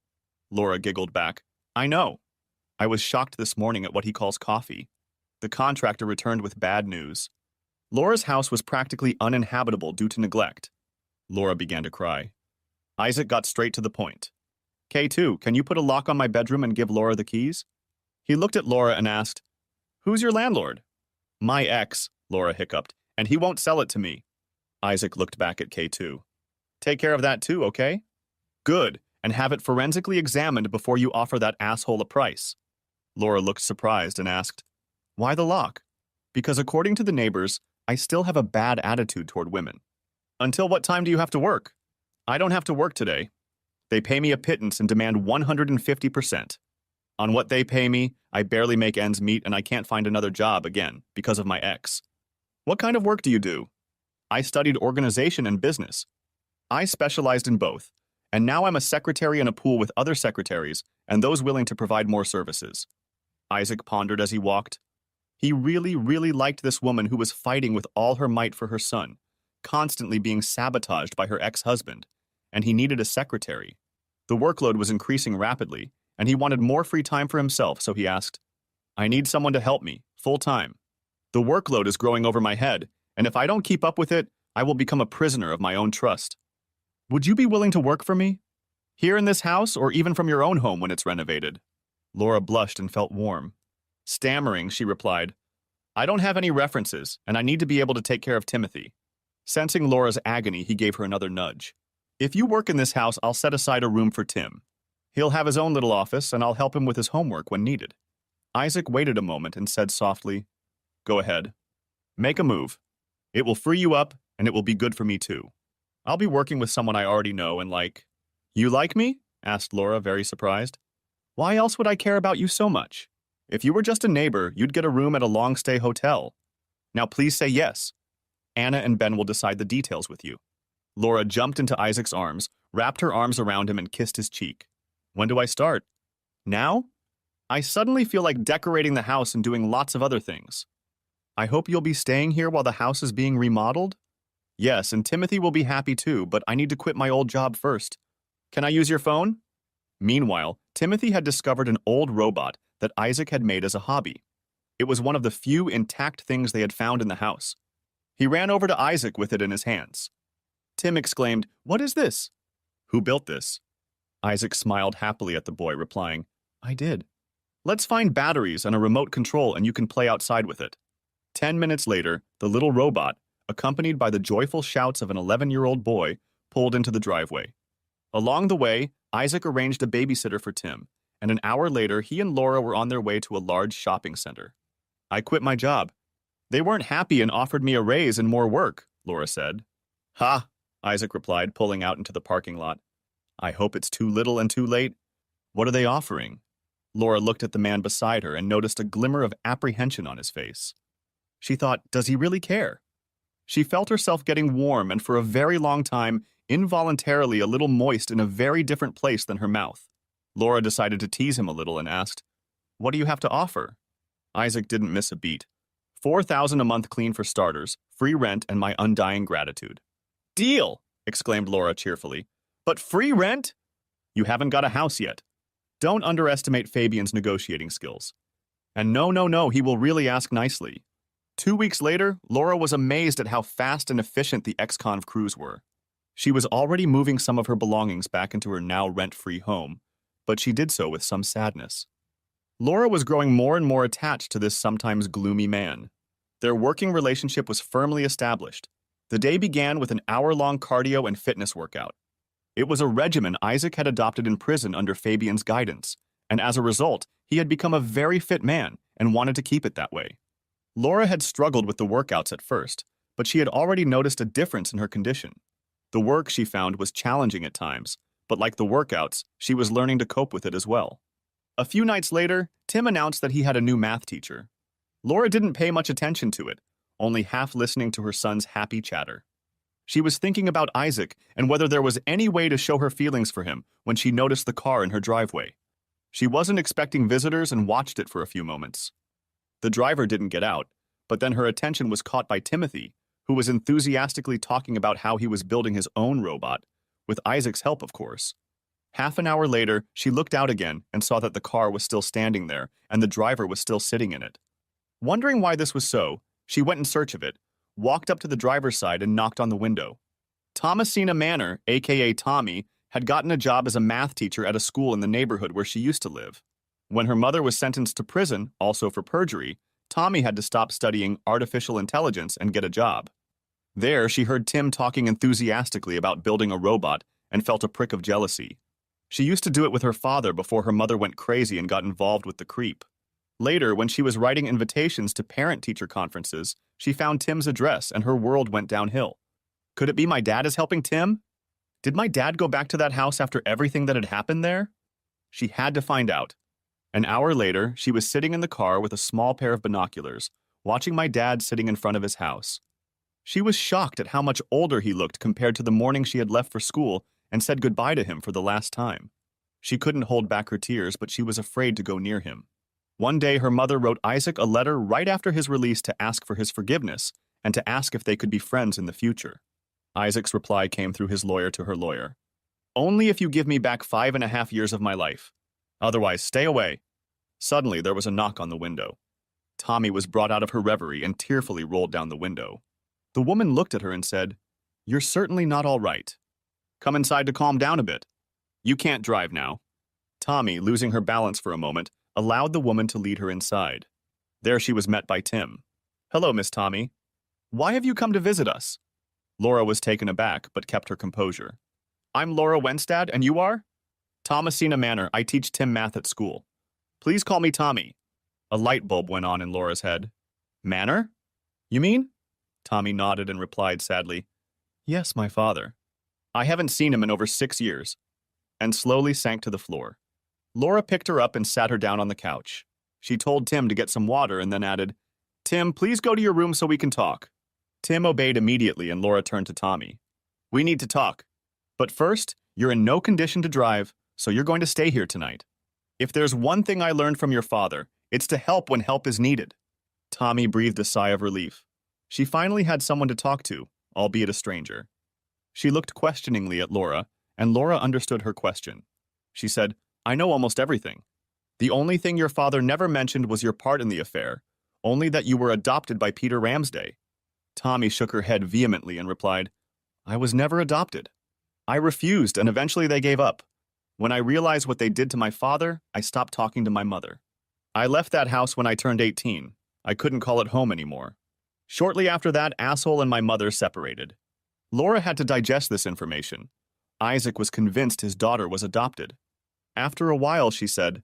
Laura giggled back, "I know. I was shocked this morning at what he calls coffee." The contractor returned with bad news. Laura's house was practically uninhabitable due to neglect. Laura began to cry. Isaac got straight to the point. "K2, can you put a lock on my bedroom and give Laura the keys?" He looked at Laura and asked, "Who's your landlord?" "My ex," Laura hiccuped, "and he won't sell it to me." Isaac looked back at K2. "Take care of that too, okay?" "Good, and have it forensically examined before you offer that asshole a price." Laura looked surprised and asked, "Why the lock?" "Because according to the neighbors, I still have a bad attitude toward women." "Until what time do you have to work?" "I don't have to work today. They pay me a pittance and demand 150%. On what they pay me, I barely make ends meet and I can't find another job again because of my ex." "What kind of work do you do?" "I studied organization and business. I specialized in both, and now I'm a secretary in a pool with other secretaries and those willing to provide more services." Isaac pondered as he walked. He really, really liked this woman who was fighting with all her might for her son, constantly being sabotaged by her ex-husband, and he needed a secretary. The workload was increasing rapidly, and he wanted more free time for himself, so he asked, "I need someone to help me, full-time. The workload is growing over my head, and if I don't keep up with it, I will become a prisoner of my own trust. Would you be willing to work for me? Here in this house, or even from your own home when it's renovated?" Laura blushed and felt warm. Stammering, she replied, "I don't have any references, and I need to be able to take care of Timothy." Sensing Laura's agony, he gave her another nudge. "If you work in this house, I'll set aside a room for Tim. He'll have his own little office, and I'll help him with his homework when needed." Isaac waited a moment and said softly, "Go ahead. Make a move. It will free you up, and it will be good for me too. I'll be working with someone I already know and like." "You like me?" asked Laura, very surprised. "Why else would I care about you so much? If you were just a neighbor, you'd get a room at a long-stay hotel. Now please say yes." Anna and Ben will decide the details with you. Laura jumped into Isaac's arms, wrapped her arms around him, and kissed his cheek. When do I start? Now? I suddenly feel like decorating the house and doing lots of other things. I hope you'll be staying here while the house is being remodeled? Yes, and Timothy will be happy too, but I need to quit my old job first. Can I use your phone? Meanwhile, Timothy had discovered an old robot that Isaac had made as a hobby. It was one of the few intact things they had found in the house. He ran over to Isaac with it in his hands. Tim exclaimed, "What is this?" "Who built this?" Isaac smiled happily at the boy, replying, "I did." "Let's find batteries and a remote control and you can play outside with it." 10 minutes later, the little robot, accompanied by the joyful shouts of an 11-year-old boy, pulled into the driveway. Along the way, Isaac arranged a babysitter for Tim, and an hour later, he and Laura were on their way to a large shopping center. "I quit my job. They weren't happy and offered me a raise and more work," Laura said. "Ha," Isaac replied, pulling out into the parking lot. "I hope it's too little and too late. What are they offering?" Laura looked at the man beside her and noticed a glimmer of apprehension on his face. She thought, does he really care? She felt herself getting warm and for a very long time, involuntarily a little moist in a very different place than her mouth. Laura decided to tease him a little and asked, "What do you have to offer?" Isaac didn't miss a beat. $4,000 a month clean for starters, free rent, and my undying gratitude. "Deal!" exclaimed Laura cheerfully. "But free rent?" "You haven't got a house yet. Don't underestimate Fabian's negotiating skills. And no, he will really ask nicely." 2 weeks later, Laura was amazed at how fast and efficient the ex-conv crews were. She was already moving some of her belongings back into her now rent-free home, but she did so with some sadness. Laura was growing more and more attached to this sometimes gloomy man. Their working relationship was firmly established. The day began with an hour-long cardio and fitness workout. It was a regimen Isaac had adopted in prison under Fabian's guidance, and as a result, he had become a very fit man and wanted to keep it that way. Laura had struggled with the workouts at first, but she had already noticed a difference in her condition. The work, she found, was challenging at times, but like the workouts, she was learning to cope with it as well. A few nights later, Tim announced that he had a new math teacher. Laura didn't pay much attention to it, only half listening to her son's happy chatter. She was thinking about Isaac and whether there was any way to show her feelings for him when she noticed the car in her driveway. She wasn't expecting visitors and watched it for a few moments. The driver didn't get out, but then her attention was caught by Timothy, who was enthusiastically talking about how he was building his own robot, with Isaac's help, of course. Half an hour later, she looked out again and saw that the car was still standing there and the driver was still sitting in it. Wondering why this was so, she went in search of it, walked up to the driver's side and knocked on the window. Thomasina Manor, aka Tommy, had gotten a job as a math teacher at a school in the neighborhood where she used to live. When her mother was sentenced to prison, also for perjury, Tommy had to stop studying artificial intelligence and get a job. There, she heard Tim talking enthusiastically about building a robot and felt a prick of jealousy. She used to do it with her father before her mother went crazy and got involved with the creep. Later, when she was writing invitations to parent-teacher conferences, she found Tim's address and her world went downhill. Could it be my dad is helping Tim? Did my dad go back to that house after everything that had happened there? She had to find out. An hour later, she was sitting in the car with a small pair of binoculars, watching my dad sitting in front of his house. She was shocked at how much older he looked compared to the morning she had left for school and said goodbye to him for the last time. She couldn't hold back her tears, but she was afraid to go near him. One day, her mother wrote Isaac a letter right after his release to ask for his forgiveness and to ask if they could be friends in the future. Isaac's reply came through his lawyer to her lawyer. "Only if you give me back 5.5 years of my life. Otherwise, stay away." Suddenly, there was a knock on the window. Tommy was brought out of her reverie and tearfully rolled down the window. The woman looked at her and said, "You're certainly not all right. Come inside to calm down a bit. You can't drive now." Tommy, losing her balance for a moment, allowed the woman to lead her inside. There she was met by Tim. "Hello, Miss Tommy. Why have you come to visit us?" Laura was taken aback, but kept her composure. "I'm Laura Wenstad, and you are?" "Thomasina Manor. I teach Tim math at school. Please call me Tommy." A light bulb went on in Laura's head. "Manor? You mean?" Tommy nodded and replied sadly, "Yes, my father. I haven't seen him in over 6 years," and slowly sank to the floor. Laura picked her up and sat her down on the couch. She told Tim to get some water and then added, "Tim, please go to your room so we can talk." Tim obeyed immediately and Laura turned to Tommy. We need to talk. But first, you're in no condition to drive, so you're going to stay here tonight. If there's one thing I learned from your father, it's to help when help is needed. Tommy breathed a sigh of relief. She finally had someone to talk to, albeit a stranger. She looked questioningly at Laura, and Laura understood her question. She said, I know almost everything. The only thing your father never mentioned was your part in the affair, only that you were adopted by Peter Ramsday. Tommy shook her head vehemently and replied, I was never adopted. I refused, and eventually they gave up. When I realized what they did to my father, I stopped talking to my mother. I left that house when I turned 18. I couldn't call it home anymore. Shortly after that, Asshole and my mother separated. Laura had to digest this information. Isaac was convinced his daughter was adopted. After a while, she said,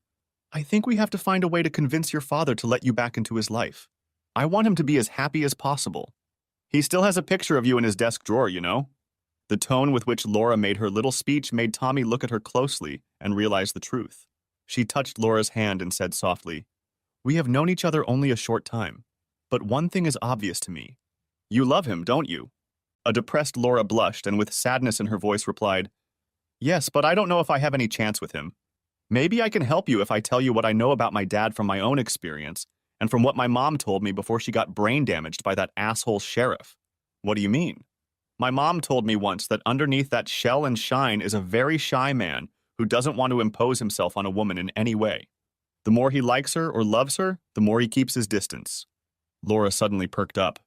I think we have to find a way to convince your father to let you back into his life. I want him to be as happy as possible. He still has a picture of you in his desk drawer, you know? The tone with which Laura made her little speech made Tommy look at her closely and realize the truth. She touched Laura's hand and said softly, We have known each other only a short time, but one thing is obvious to me. You love him, don't you? A depressed Laura blushed and with sadness in her voice replied, Yes, but I don't know if I have any chance with him. Maybe I can help you if I tell you what I know about my dad from my own experience and from what my mom told me before she got brain damaged by that asshole sheriff. What do you mean? My mom told me once that underneath that shell and shine is a very shy man who doesn't want to impose himself on a woman in any way. The more he likes her or loves her, the more he keeps his distance. Laura suddenly perked up.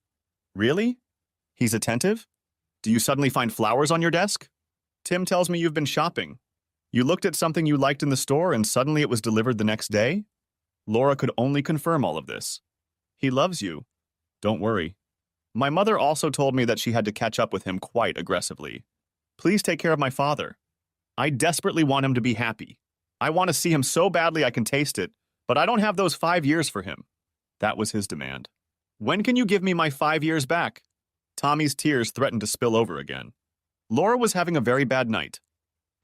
Really? He's attentive? Do you suddenly find flowers on your desk? Tim tells me you've been shopping. You looked at something you liked in the store and suddenly it was delivered the next day? Laura could only confirm all of this. He loves you. Don't worry. My mother also told me that she had to catch up with him quite aggressively. Please take care of my father. I desperately want him to be happy. I want to see him so badly I can taste it, but I don't have those 5 years for him. That was his demand. When can you give me my 5 years back? Tommy's tears threatened to spill over again. Laura was having a very bad night.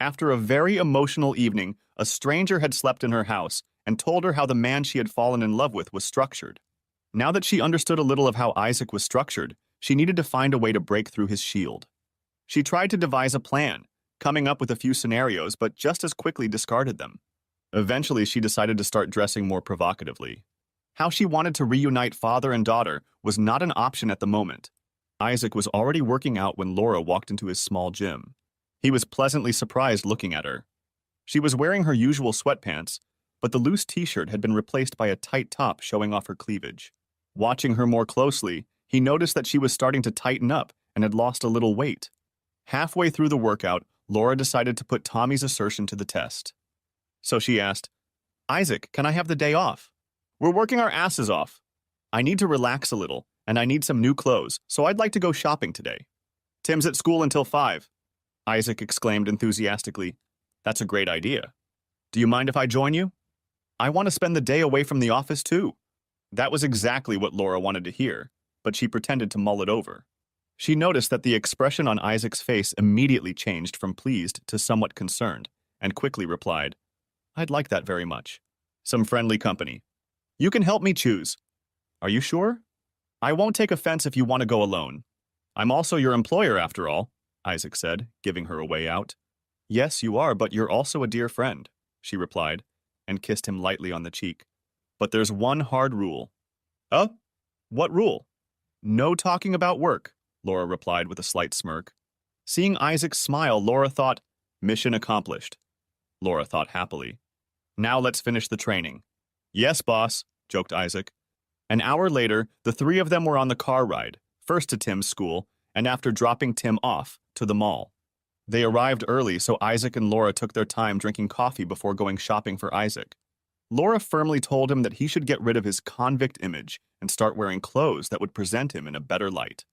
After a very emotional evening, a stranger had slept in her house and told her how the man she had fallen in love with was structured. Now that she understood a little of how Isaac was structured, she needed to find a way to break through his shield. She tried to devise a plan, coming up with a few scenarios, but just as quickly discarded them. Eventually, she decided to start dressing more provocatively. How she wanted to reunite father and daughter was not an option at the moment. Isaac was already working out when Laura walked into his small gym. He was pleasantly surprised looking at her. She was wearing her usual sweatpants, but the loose t-shirt had been replaced by a tight top showing off her cleavage. Watching her more closely, he noticed that she was starting to tighten up and had lost a little weight. Halfway through the workout, Laura decided to put Tommy's assertion to the test. So she asked, Isaac, can I have the day off? We're working our asses off. I need to relax a little, and I need some new clothes, so I'd like to go shopping today. Tim's at school until 5. Isaac exclaimed enthusiastically, That's a great idea. Do you mind if I join you? I want to spend the day away from the office too. That was exactly what Laura wanted to hear, but she pretended to mull it over. She noticed that the expression on Isaac's face immediately changed from pleased to somewhat concerned, and quickly replied, I'd like that very much. Some friendly company. You can help me choose. Are you sure? I won't take offense if you want to go alone. I'm also your employer after all, Isaac said, giving her a way out. Yes, you are, but you're also a dear friend, she replied, and kissed him lightly on the cheek. But there's one hard rule. Oh? What rule? No talking about work, Laura replied with a slight smirk. Seeing Isaac smile, Laura thought, mission accomplished. Laura thought happily. Now let's finish the training. Yes, boss, joked Isaac. An hour later, the three of them were on the car ride, first to Tim's school, and after dropping Tim off, to the mall. They arrived early, so Isaac and Laura took their time drinking coffee before going shopping for Isaac. Laura firmly told him that he should get rid of his convict image and start wearing clothes that would present him in a better light.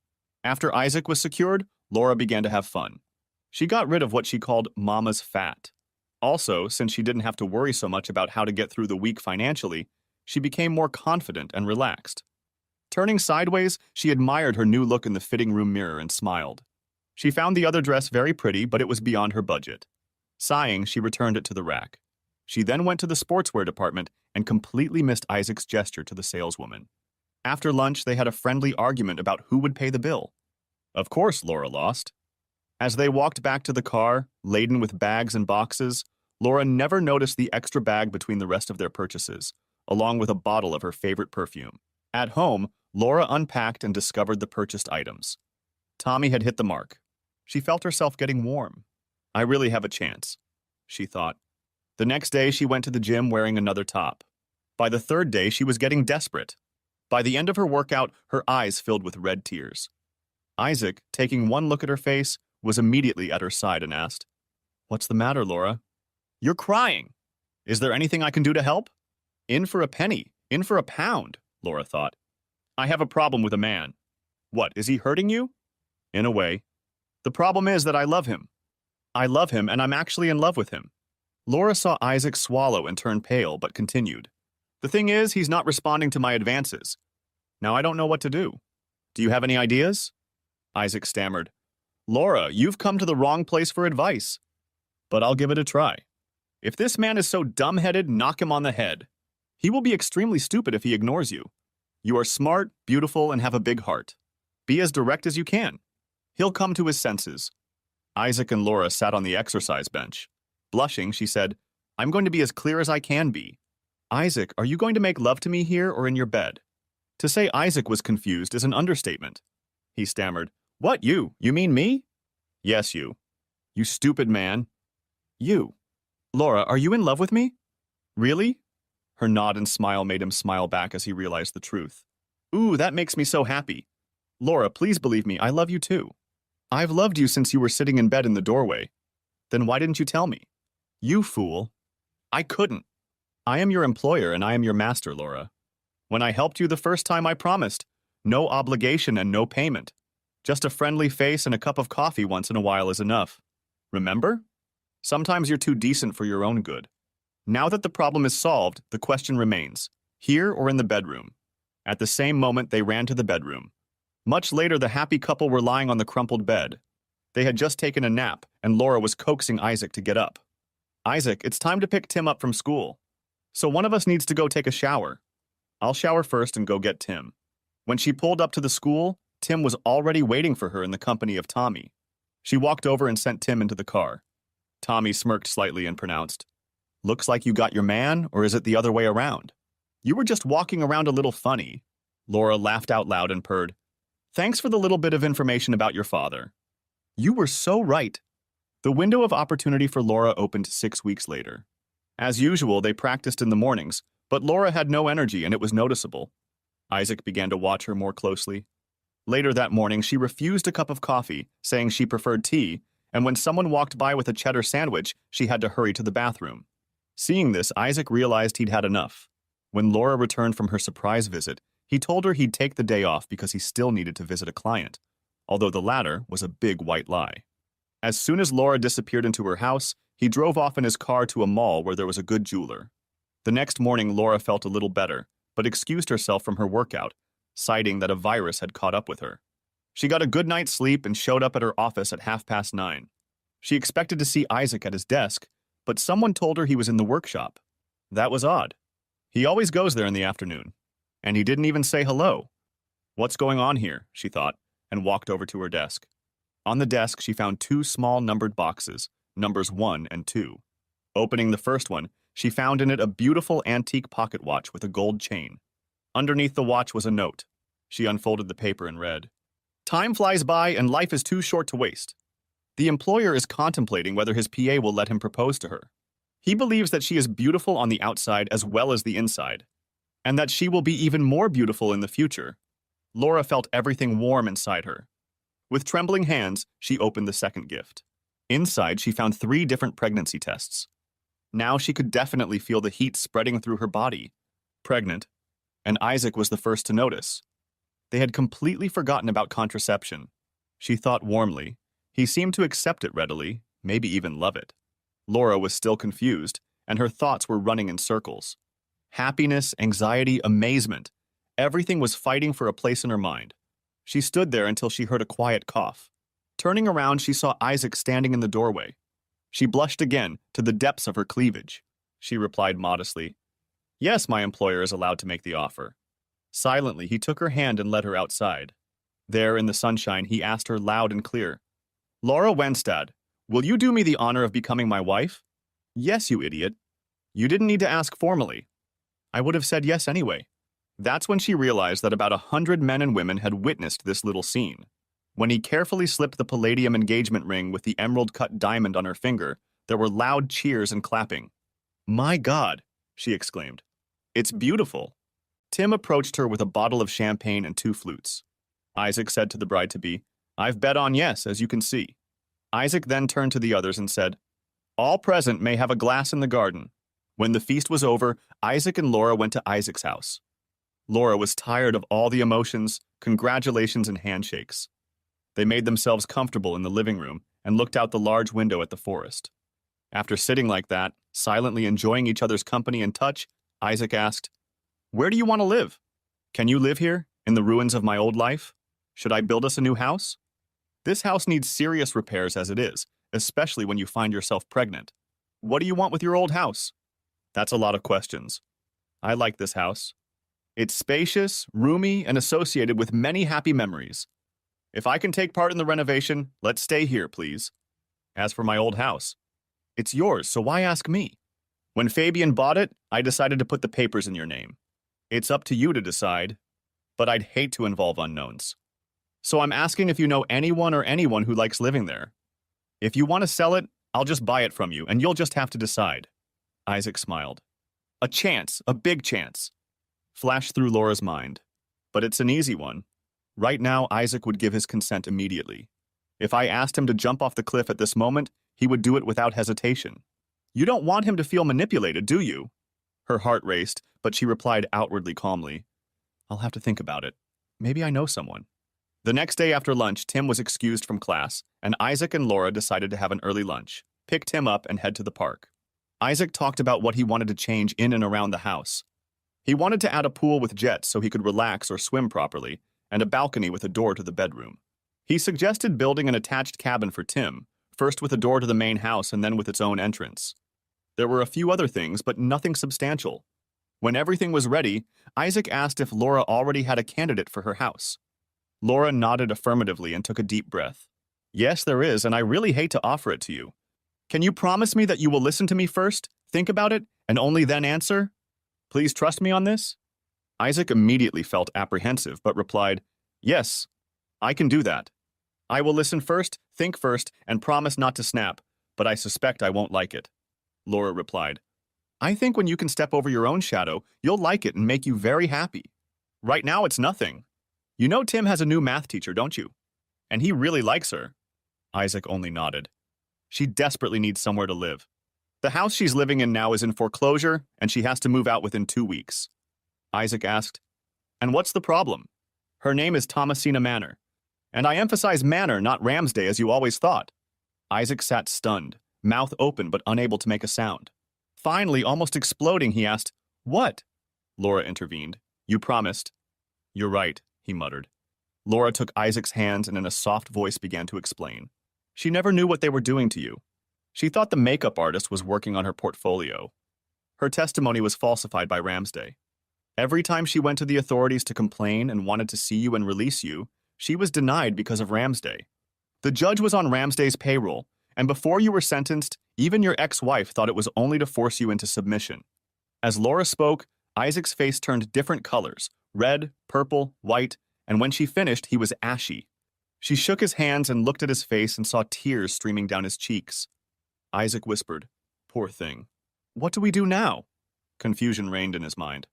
After Isaac was secured, Laura began to have fun. She got rid of what she called Mama's fat. Also, since she didn't have to worry so much about how to get through the week financially, she became more confident and relaxed. Turning sideways, she admired her new look in the fitting room mirror and smiled. She found the other dress very pretty, but it was beyond her budget. Sighing, she returned it to the rack. She then went to the sportswear department and completely missed Isaac's gesture to the saleswoman. After lunch, they had a friendly argument about who would pay the bill. Of course, Laura lost. As they walked back to the car, laden with bags and boxes, Laura never noticed the extra bag between the rest of their purchases, along with a bottle of her favorite perfume. At home, Laura unpacked and discovered the purchased items. Tommy had hit the mark. She felt herself getting warm. I really have a chance, she thought. The next day, she went to the gym wearing another top. By the third day, she was getting desperate. By the end of her workout, her eyes filled with red tears. Isaac, taking one look at her face, was immediately at her side and asked, "What's the matter, Laura?" "You're crying. Is there anything I can do to help?" "In for a penny, in for a pound," Laura thought. "I have a problem with a man." "What, is he hurting you?" "In a way. The problem is that I love him. I love him, and I'm actually in love with him." Laura saw Isaac swallow and turn pale, but continued. "The thing is, he's not responding to my advances. Now I don't know what to do. Do you have any ideas?" Isaac stammered. "Laura, you've come to the wrong place for advice. But I'll give it a try. If this man is so dumb-headed, knock him on the head. He will be extremely stupid if he ignores you. You are smart, beautiful, and have a big heart. Be as direct as you can. He'll come to his senses." Isaac and Laura sat on the exercise bench. Blushing, she said, "I'm going to be as clear as I can be. Isaac, are you going to make love to me here or in your bed?" To say Isaac was confused is an understatement. He stammered, "What, you? You mean me?" "Yes, you. You stupid man. You. Laura, are you in love with me?" "Really?" Her nod and smile made him smile back as he realized the truth. "Ooh, that makes me so happy. Laura, please believe me, I love you too. I've loved you since you were sitting in bed in the doorway. Then why didn't you tell me?" "You fool." "I couldn't. I am your employer and I am your master, Laura. When I helped you the first time, I promised. No obligation and no payment. Just a friendly face and a cup of coffee once in a while is enough. Remember? Sometimes you're too decent for your own good. Now that the problem is solved, the question remains, here or in the bedroom?" At the same moment, they ran to the bedroom. Much later, the happy couple were lying on the crumpled bed. They had just taken a nap, and Laura was coaxing Isaac to get up. "Isaac, it's time to pick Tim up from school. So one of us needs to go take a shower. I'll shower first and go get Tim." When she pulled up to the school, Tim was already waiting for her in the company of Tommy. She walked over and sent Tim into the car. Tommy smirked slightly and pronounced, "Looks like you got your man, or is it the other way around? You were just walking around a little funny." Laura laughed out loud and purred, "Thanks for the little bit of information about your father." You were so right. The window of opportunity for Laura opened 6 weeks later. As usual, they practiced in the mornings, but Laura had no energy and it was noticeable. Isaac began to watch her more closely. Later that morning, she refused a cup of coffee, saying she preferred tea, and when someone walked by with a cheddar sandwich, she had to hurry to the bathroom. Seeing this, Isaac realized he'd had enough. When Laura returned from her surprise visit, he told her he'd take the day off because he still needed to visit a client, although the latter was a big white lie. As soon as Laura disappeared into her house, he drove off in his car to a mall where there was a good jeweler. The next morning, Laura felt a little better, but excused herself from her workout, citing that a virus had caught up with her. She got a good night's sleep and showed up at her office at 9:30. She expected to see Isaac at his desk, but someone told her he was in the workshop. That was odd. He always goes there in the afternoon. And he didn't even say hello. "What's going on here?" she thought, and walked over to her desk. On the desk, she found 2 small numbered boxes, numbers 1 and 2. Opening the first one, she found in it a beautiful antique pocket watch with a gold chain. Underneath the watch was a note. She unfolded the paper and read, "Time flies by and life is too short to waste. The employer is contemplating whether his PA will let him propose to her. He believes that she is beautiful on the outside as well as the inside, and that she will be even more beautiful in the future." Laura felt everything warm inside her. With trembling hands, she opened the second gift. Inside, she found 3 different pregnancy tests. Now she could definitely feel the heat spreading through her body. Pregnant. And Isaac was the first to notice. They had completely forgotten about contraception. She thought warmly. He seemed to accept it readily, maybe even love it. Laura was still confused, and her thoughts were running in circles. Happiness, anxiety, amazement. Everything was fighting for a place in her mind. She stood there until she heard a quiet cough. Turning around, she saw Isaac standing in the doorway. She blushed again, to the depths of her cleavage. She replied modestly, "Yes, my employer is allowed to make the offer." Silently, he took her hand and led her outside. There, in the sunshine, he asked her loud and clear, Laura Wenstad, will you do me the honor of becoming my wife? Yes, you idiot. You didn't need to ask formally. I would have said yes anyway. That's when she realized that about 100 men and women had witnessed this little scene. When he carefully slipped the palladium engagement ring with the emerald-cut diamond on her finger, there were loud cheers and clapping. My God, she exclaimed. It's beautiful. Tim approached her with a bottle of champagne and 2 flutes. Isaac said to the bride-to-be, I've bet on yes, as you can see. Isaac then turned to the others and said, All present may have a glass in the garden. When the feast was over, Isaac and Laura went to Isaac's house. Laura was tired of all the emotions, congratulations, and handshakes. They made themselves comfortable in the living room and looked out the large window at the forest. After sitting like that, silently enjoying each other's company and touch, Isaac asked, Where do you want to live? Can you live here, in the ruins of my old life? Should I build us a new house? This house needs serious repairs as it is, especially when you find yourself pregnant. What do you want with your old house? That's a lot of questions. I like this house. It's spacious, roomy, and associated with many happy memories. If I can take part in the renovation, let's stay here, please. As for my old house, it's yours, so why ask me? When Fabian bought it, I decided to put the papers in your name. It's up to you to decide, but I'd hate to involve unknowns. So I'm asking if you know anyone who likes living there. If you want to sell it, I'll just buy it from you, and you'll just have to decide. Isaac smiled. A chance, a big chance, flashed through Laura's mind. But it's an easy one. Right now, Isaac would give his consent immediately. If I asked him to jump off the cliff at this moment, he would do it without hesitation. You don't want him to feel manipulated, do you? Her heart raced, but she replied outwardly calmly. I'll have to think about it. Maybe I know someone. The next day after lunch, Tim was excused from class, and Isaac and Laura decided to have an early lunch, pick Tim up, and head to the park. Isaac talked about what he wanted to change in and around the house. He wanted to add a pool with jets so he could relax or swim properly, and a balcony with a door to the bedroom. He suggested building an attached cabin for Tim, first with a door to the main house and then with its own entrance. There were a few other things, but nothing substantial. When everything was ready, Isaac asked if Laura already had a candidate for her house. Laura nodded affirmatively and took a deep breath. Yes, there is, and I really hate to offer it to you. Can you promise me that you will listen to me first, think about it, and only then answer? Please trust me on this? Isaac immediately felt apprehensive, but replied, Yes, I can do that. I will listen first, think first, and promise not to snap, but I suspect I won't like it. Laura replied, I think when you can step over your own shadow, you'll like it and make you very happy. Right now, it's nothing. You know Tim has a new math teacher, don't you? And he really likes her. Isaac only nodded. She desperately needs somewhere to live. The house she's living in now is in foreclosure, and she has to move out within 2 weeks. Isaac asked, And what's the problem? Her name is Thomasina Manor. And I emphasize Manor, not Ramsday, as you always thought. Isaac sat stunned, mouth open but unable to make a sound. Finally, almost exploding, he asked, What? Laura intervened. You promised. You're right, he muttered. Laura took Isaac's hands and in a soft voice began to explain. She never knew what they were doing to you. She thought the makeup artist was working on her portfolio. Her testimony was falsified by Ramsday. Every time she went to the authorities to complain and wanted to see you and release you, she was denied because of Ramsday. The judge was on Ramsday's payroll, and before you were sentenced, even your ex-wife thought it was only to force you into submission. As Laura spoke, Isaac's face turned different colors, red, purple, white, and when she finished, he was ashy. She shook his hands and looked at his face and saw tears streaming down his cheeks. Isaac whispered, Poor thing. What do we do now? Confusion reigned in his mind.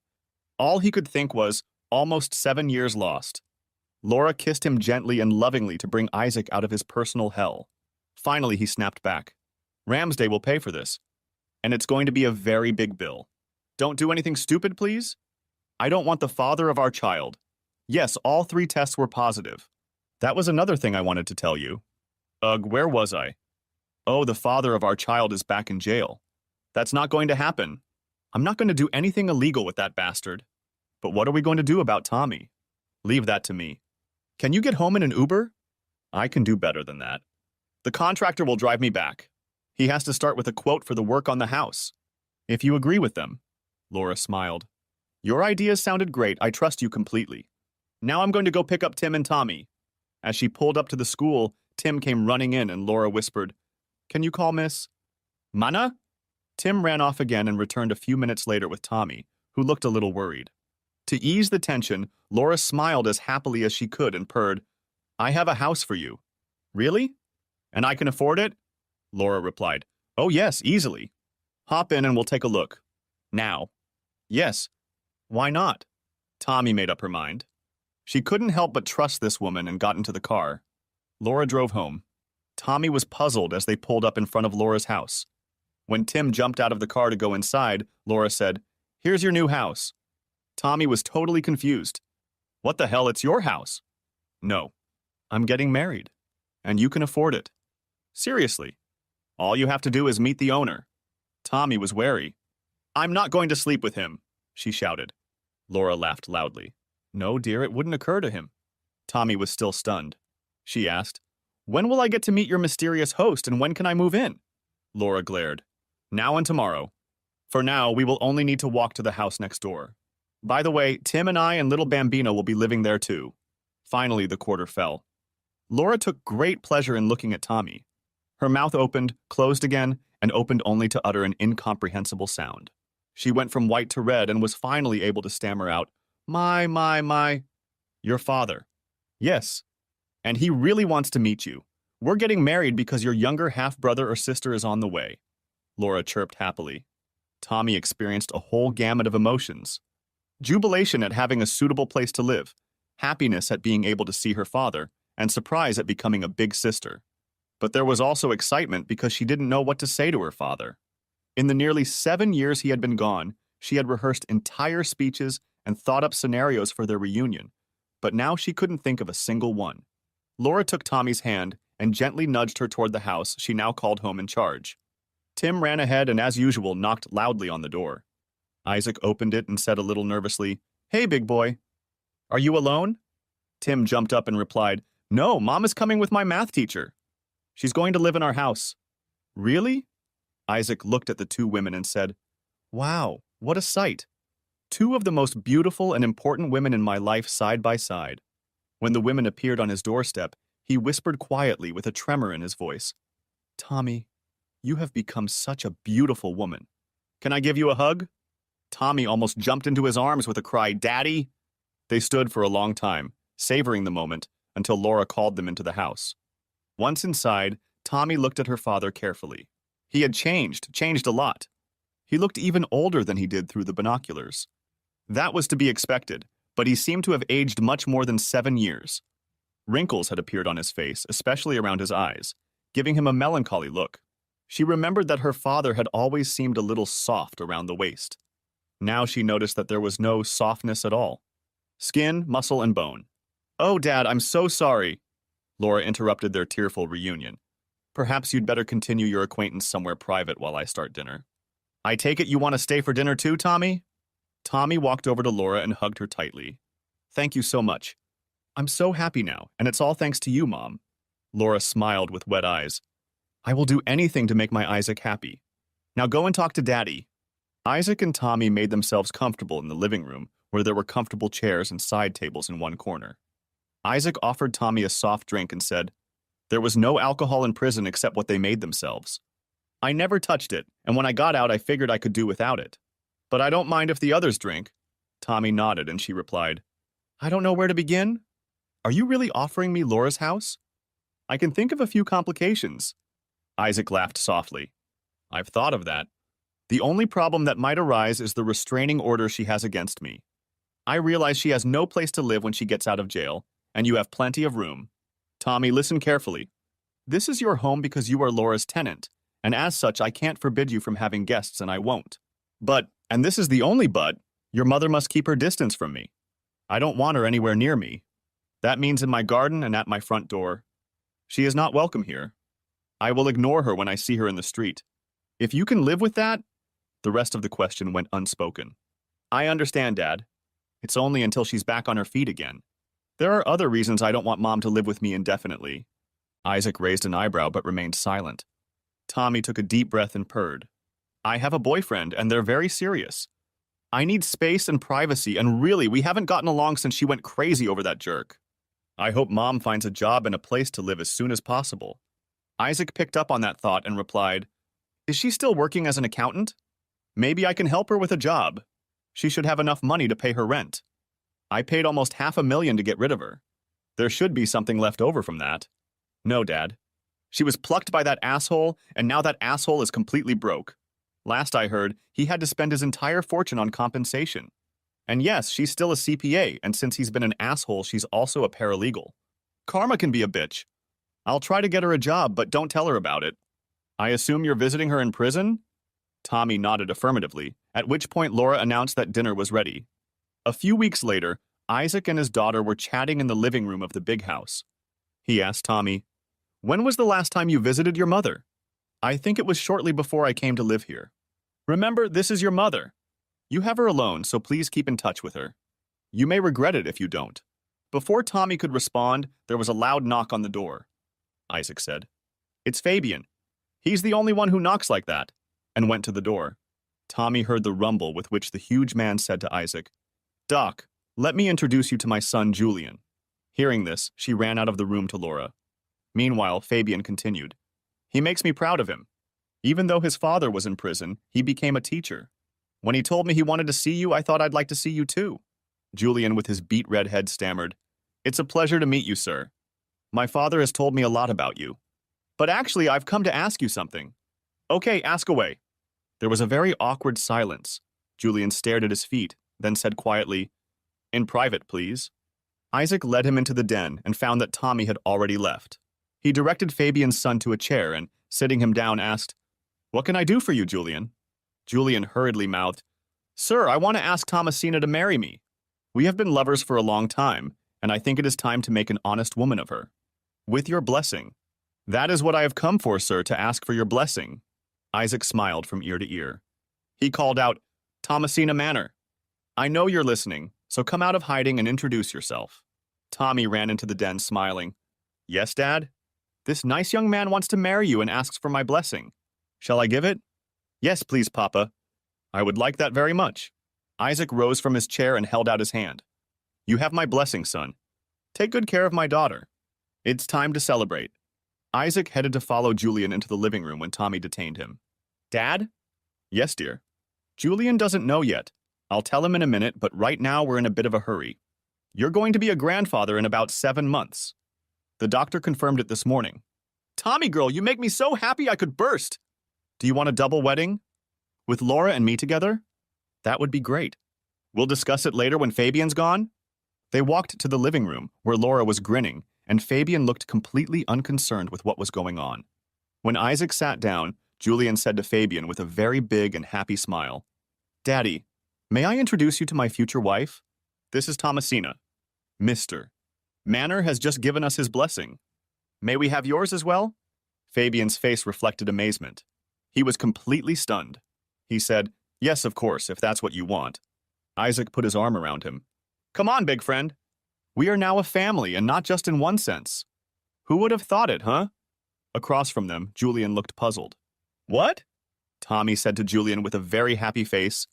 All he could think was, almost 7 years lost. Laura kissed him gently and lovingly to bring Isaac out of his personal hell. Finally, he snapped back. Ramsday will pay for this. And it's going to be a very big bill. Don't do anything stupid, please. I don't want the father of our child. Yes, all 3 tests were positive. That was another thing I wanted to tell you. Ugh, where was I? Oh, the father of our child is back in jail. That's not going to happen. I'm not going to do anything illegal with that bastard. But what are we going to do about Tommy? Leave that to me. Can you get home in an Uber? I can do better than that. The contractor will drive me back. He has to start with a quote for the work on the house. If you agree with them. Laura smiled. Your ideas sounded great. I trust you completely. Now I'm going to go pick up Tim and Tommy. As she pulled up to the school, Tim came running in and Laura whispered, Can you call Miss Mana? Tim ran off again and returned a few minutes later with Tommy, who looked a little worried. To ease the tension, Laura smiled as happily as she could and purred, I have a house for you. Really? And I can afford it? Laura replied, Oh yes, easily. Hop in and we'll take a look. Now. Yes. Why not? Tommy made up her mind. She couldn't help but trust this woman and got into the car. Laura drove home. Tommy was puzzled as they pulled up in front of Laura's house. When Tim jumped out of the car to go inside, Laura said, Here's your new house. Tommy was totally confused. What the hell, it's your house? No. I'm getting married. And you can afford it. Seriously. All you have to do is meet the owner. Tommy was wary. I'm not going to sleep with him, she shouted. Laura laughed loudly. No, dear, it wouldn't occur to him. Tommy was still stunned. She asked, When will I get to meet your mysterious host and when can I move in? Laura glared. Now and tomorrow. For now, we will only need to walk to the house next door. By the way, Tim and I and little Bambino will be living there too. Finally, the quarter fell. Laura took great pleasure in looking at Tommy. Her mouth opened, closed again, and opened only to utter an incomprehensible sound. She went from white to red and was finally able to stammer out, My. Your father. Yes. And he really wants to meet you. We're getting married because your younger half-brother or sister is on the way. Laura chirped happily. Tommy experienced a whole gamut of emotions. Jubilation at having a suitable place to live, happiness at being able to see her father, and surprise at becoming a big sister. But there was also excitement because she didn't know what to say to her father. In the nearly 7 years he had been gone, she had rehearsed entire speeches and thought up scenarios for their reunion, but now she couldn't think of a single one. Laura took Tommy's hand and gently nudged her toward the house she now called home in charge. Tim ran ahead and, as usual, knocked loudly on the door. Isaac opened it and said a little nervously, Hey, big boy. Are you alone? Tim jumped up and replied, No, Mom is coming with my math teacher. She's going to live in our house. Really? Isaac looked at the two women and said, Wow, what a sight. Two of the most beautiful and important women in my life side by side. When the women appeared on his doorstep, he whispered quietly with a tremor in his voice, Tommy, you have become such a beautiful woman. Can I give you a hug? Tommy almost jumped into his arms with a cry, Daddy! They stood for a long time, savoring the moment, until Laura called them into the house. Once inside, Tommy looked at her father carefully. He had changed a lot. He looked even older than he did through the binoculars. That was to be expected, but he seemed to have aged much more than 7 years. Wrinkles had appeared on his face, especially around his eyes, giving him a melancholy look. She remembered that her father had always seemed a little soft around the waist. Now she noticed that there was no softness at all. Skin, muscle, and bone. Oh, Dad, I'm so sorry. Laura interrupted their tearful reunion. Perhaps you'd better continue your acquaintance somewhere private while I start dinner. I take it you want to stay for dinner too, Tommy? Tommy walked over to Laura and hugged her tightly. Thank you so much. I'm so happy now, and it's all thanks to you, Mom. Laura smiled with wet eyes. I will do anything to make my Isaac happy. Now go and talk to Daddy. Isaac and Tommy made themselves comfortable in the living room, where there were comfortable chairs and side tables in one corner. Isaac offered Tommy a soft drink and said, There was no alcohol in prison except what they made themselves. I never touched it, and when I got out I figured I could do without it. But I don't mind if the others drink. Tommy nodded and she replied, I don't know where to begin. Are you really offering me Laura's house? I can think of a few complications. Isaac laughed softly. I've thought of that. The only problem that might arise is the restraining order she has against me. I realize she has no place to live when she gets out of jail, and you have plenty of room. Tommy, listen carefully. This is your home because you are Laura's tenant, and as such I can't forbid you from having guests and I won't. But, and this is the only but, your mother must keep her distance from me. I don't want her anywhere near me. That means in my garden and at my front door. She is not welcome here. I will ignore her when I see her in the street. If you can live with that, the rest of the question went unspoken. I understand, Dad. It's only until she's back on her feet again. There are other reasons I don't want Mom to live with me indefinitely. Isaac raised an eyebrow but remained silent. Tommy took a deep breath and purred. I have a boyfriend, and they're very serious. I need space and privacy, and really, we haven't gotten along since she went crazy over that jerk. I hope Mom finds a job and a place to live as soon as possible. Isaac picked up on that thought and replied, Is she still working as an accountant? Maybe I can help her with a job. She should have enough money to pay her rent. I paid almost $500,000 to get rid of her. There should be something left over from that. No, Dad. She was plucked by that asshole, and now that asshole is completely broke. Last I heard, he had to spend his entire fortune on compensation. And yes, she's still a CPA, and since he's been an asshole, she's also a paralegal. Karma can be a bitch. I'll try to get her a job, but don't tell her about it. I assume you're visiting her in prison? Tommy nodded affirmatively, at which point Laura announced that dinner was ready. A few weeks later, Isaac and his daughter were chatting in the living room of the big house. He asked Tommy, When was the last time you visited your mother? I think it was shortly before I came to live here. Remember, this is your mother. You have her alone, so please keep in touch with her. You may regret it if you don't. Before Tommy could respond, there was a loud knock on the door. Isaac said, It's Fabian. He's the only one who knocks like that, and went to the door. Tommy heard the rumble with which the huge man said to Isaac, Doc, let me introduce you to my son Julian. Hearing this, she ran out of the room to Laura. Meanwhile, Fabian continued, He makes me proud of him. Even though his father was in prison, he became a teacher. When he told me he wanted to see you, I thought I'd like to see you too. Julian, with his beet red head, stammered, It's a pleasure to meet you, sir. My father has told me a lot about you. But actually, I've come to ask you something. Okay, ask away. There was a very awkward silence. Julian stared at his feet, then said quietly, In private, please. Isaac led him into the den and found that Tommy had already left. He directed Fabian's son to a chair and, sitting him down, asked, What can I do for you, Julian? Julian hurriedly mouthed, Sir, I want to ask Thomasina to marry me. We have been lovers for a long time, and I think it is time to make an honest woman of her. With your blessing. That is what I have come for, sir, to ask for your blessing. Isaac smiled from ear to ear. He called out, Thomasina Manor. I know you're listening, so come out of hiding and introduce yourself. Tommy ran into the den smiling. Yes, Dad? This nice young man wants to marry you and asks for my blessing. Shall I give it? Yes, please, Papa. I would like that very much. Isaac rose from his chair and held out his hand. You have my blessing, son. Take good care of my daughter. It's time to celebrate. Isaac headed to follow Julian into the living room when Tommy detained him. Dad? Yes, dear. Julian doesn't know yet. I'll tell him in a minute, but right now we're in a bit of a hurry. You're going to be a grandfather in about 7 months. The doctor confirmed it this morning. Tommy girl, you make me so happy I could burst. Do you want a double wedding? With Laura and me together? That would be great. We'll discuss it later when Fabian's gone. They walked to the living room, where Laura was grinning, and Fabian looked completely unconcerned with what was going on. When Isaac sat down, Julian said to Fabian with a very big and happy smile, Daddy, may I introduce you to my future wife? This is Thomasina. Mr. Manor has just given us his blessing. May we have yours as well? Fabian's face reflected amazement. He was completely stunned. He said, Yes, of course, if that's what you want. Isaac put his arm around him. Come on, big friend. We are now a family, and not just in one sense. Who would have thought it, huh? Across from them, Julian looked puzzled. What? Tommy said to Julian with a very happy face.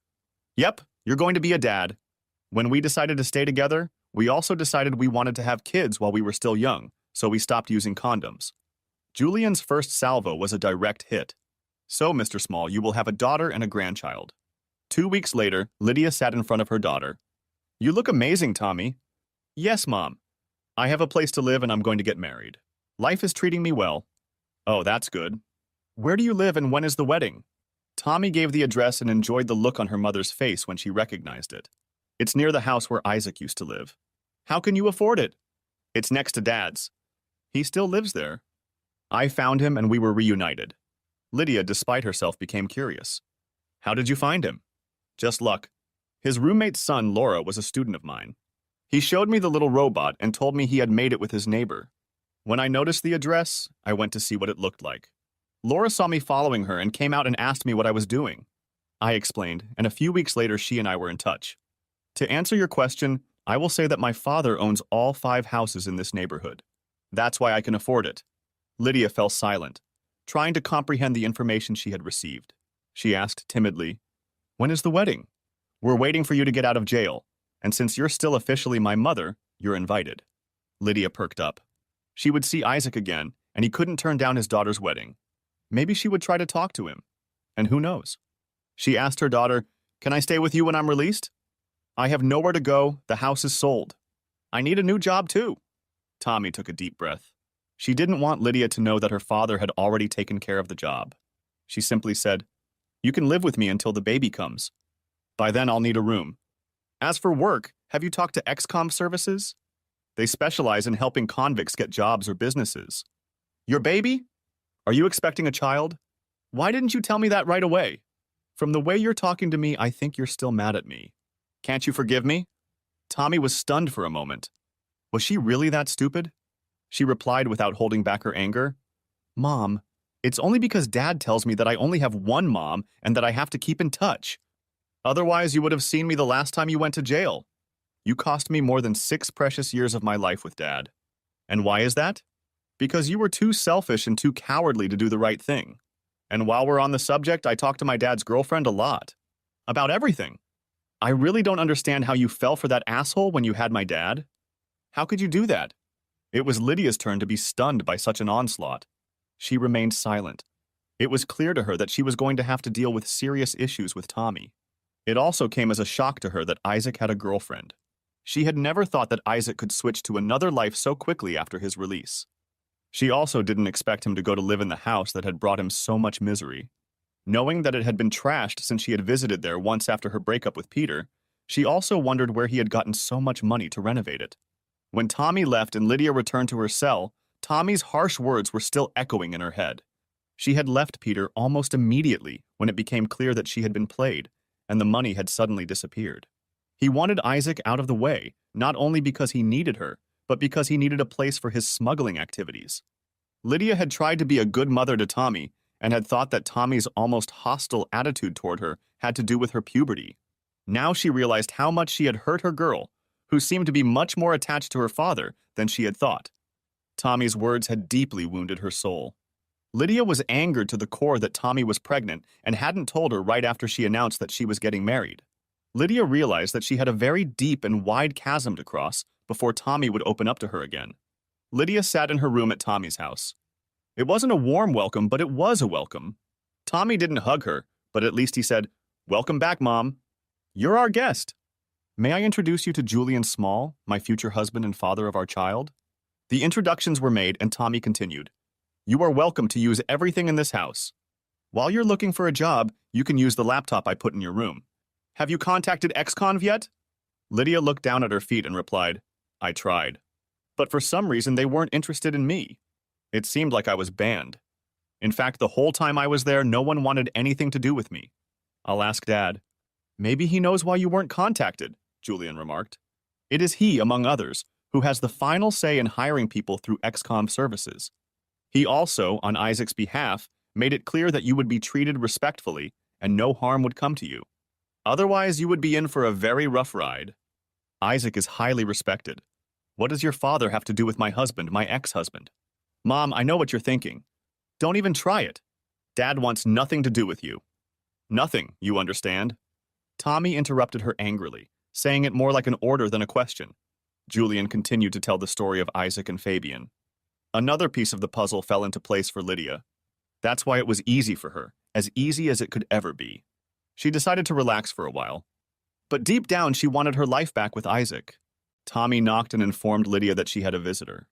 Yep, you're going to be a dad. When we decided to stay together, we also decided we wanted to have kids while we were still young, so we stopped using condoms. Julian's first salvo was a direct hit. So, Mr. Small, you will have a daughter and a grandchild. 2 weeks later, Lydia sat in front of her daughter. You look amazing, Tommy. Yes, Mom. I have a place to live and I'm going to get married. Life is treating me well. Oh, that's good. Where do you live and when is the wedding? Tommy gave the address and enjoyed the look on her mother's face when she recognized it. It's near the house where Isaac used to live. How can you afford it? It's next to Dad's. He still lives there. I found him and we were reunited. Lydia, despite herself, became curious. How did you find him? Just luck. His roommate's son, Laura, was a student of mine. He showed me the little robot and told me he had made it with his neighbor. When I noticed the address, I went to see what it looked like. Laura saw me following her and came out and asked me what I was doing. I explained, and a few weeks later she and I were in touch. To answer your question, I will say that my father owns all 5 houses in this neighborhood. That's why I can afford it. Lydia fell silent, trying to comprehend the information she had received. She asked timidly, When is the wedding? We're waiting for you to get out of jail, and since you're still officially my mother, you're invited." Lydia perked up. She would see Isaac again, and he couldn't turn down his daughter's wedding. Maybe she would try to talk to him. And who knows? She asked her daughter, "Can I stay with you when I'm released?" "I have nowhere to go. The house is sold. I need a new job, too." Tommy took a deep breath. She didn't want Lydia to know that her father had already taken care of the job. She simply said, "You can live with me until the baby comes. By then, I'll need a room. As for work, have you talked to XCOM services? They specialize in helping convicts get jobs or businesses." "Your baby? Are you expecting a child? Why didn't you tell me that right away? From the way you're talking to me, I think you're still mad at me. Can't you forgive me?" Tommy was stunned for a moment. Was she really that stupid? She replied without holding back her anger, "Mom, it's only because Dad tells me that I only have one mom and that I have to keep in touch. Otherwise, you would have seen me the last time you went to jail. You cost me more than 6 precious years of my life with Dad. And why is that? Because you were too selfish and too cowardly to do the right thing. And while we're on the subject, I talked to my dad's girlfriend a lot. About everything. I really don't understand how you fell for that asshole when you had my dad. How could you do that?" It was Lydia's turn to be stunned by such an onslaught. She remained silent. It was clear to her that she was going to have to deal with serious issues with Tommy. It also came as a shock to her that Isaac had a girlfriend. She had never thought that Isaac could switch to another life so quickly after his release. She also didn't expect him to go to live in the house that had brought him so much misery. Knowing that it had been trashed since she had visited there once after her breakup with Peter, she also wondered where he had gotten so much money to renovate it. When Tommy left and Lydia returned to her cell, Tommy's harsh words were still echoing in her head. She had left Peter almost immediately when it became clear that she had been played, and the money had suddenly disappeared. He wanted Isaac out of the way, not only because he needed her, but because he needed a place for his smuggling activities. Lydia had tried to be a good mother to Tommy and had thought that Tommy's almost hostile attitude toward her had to do with her puberty. Now she realized how much she had hurt her girl, who seemed to be much more attached to her father than she had thought. Tommy's words had deeply wounded her soul. Lydia was angered to the core that Tommy was pregnant and hadn't told her right after she announced that she was getting married. Lydia realized that she had a very deep and wide chasm to cross before Tommy would open up to her again. Lydia sat in her room at Tommy's house. It wasn't a warm welcome, but it was a welcome. Tommy didn't hug her, but at least he said, "Welcome back, Mom. You're our guest. May I introduce you to Julian Small, my future husband and father of our child?" The introductions were made, and Tommy continued, "You are welcome to use everything in this house. While you're looking for a job, you can use the laptop I put in your room. Have you contacted XConv yet?" Lydia looked down at her feet and replied, "I tried. But for some reason, they weren't interested in me. It seemed like I was banned. In fact, the whole time I was there, no one wanted anything to do with me. I'll ask Dad." "Maybe he knows why you weren't contacted," Julian remarked. "It is he, among others, who has the final say in hiring people through XCOM services. He also, on Isaac's behalf, made it clear that you would be treated respectfully and no harm would come to you. Otherwise, you would be in for a very rough ride. Isaac is highly respected. What does your father have to do with my husband, my ex-husband? Mom, I know what you're thinking. Don't even try it. Dad wants nothing to do with you. Nothing, you understand?" Tommy interrupted her angrily, saying it more like an order than a question. Julian continued to tell the story of Isaac and Fabian. Another piece of the puzzle fell into place for Lydia. That's why it was easy for her, as easy as it could ever be. She decided to relax for a while. But deep down, she wanted her life back with Isaac. Tommy knocked and informed Lydia that she had a visitor.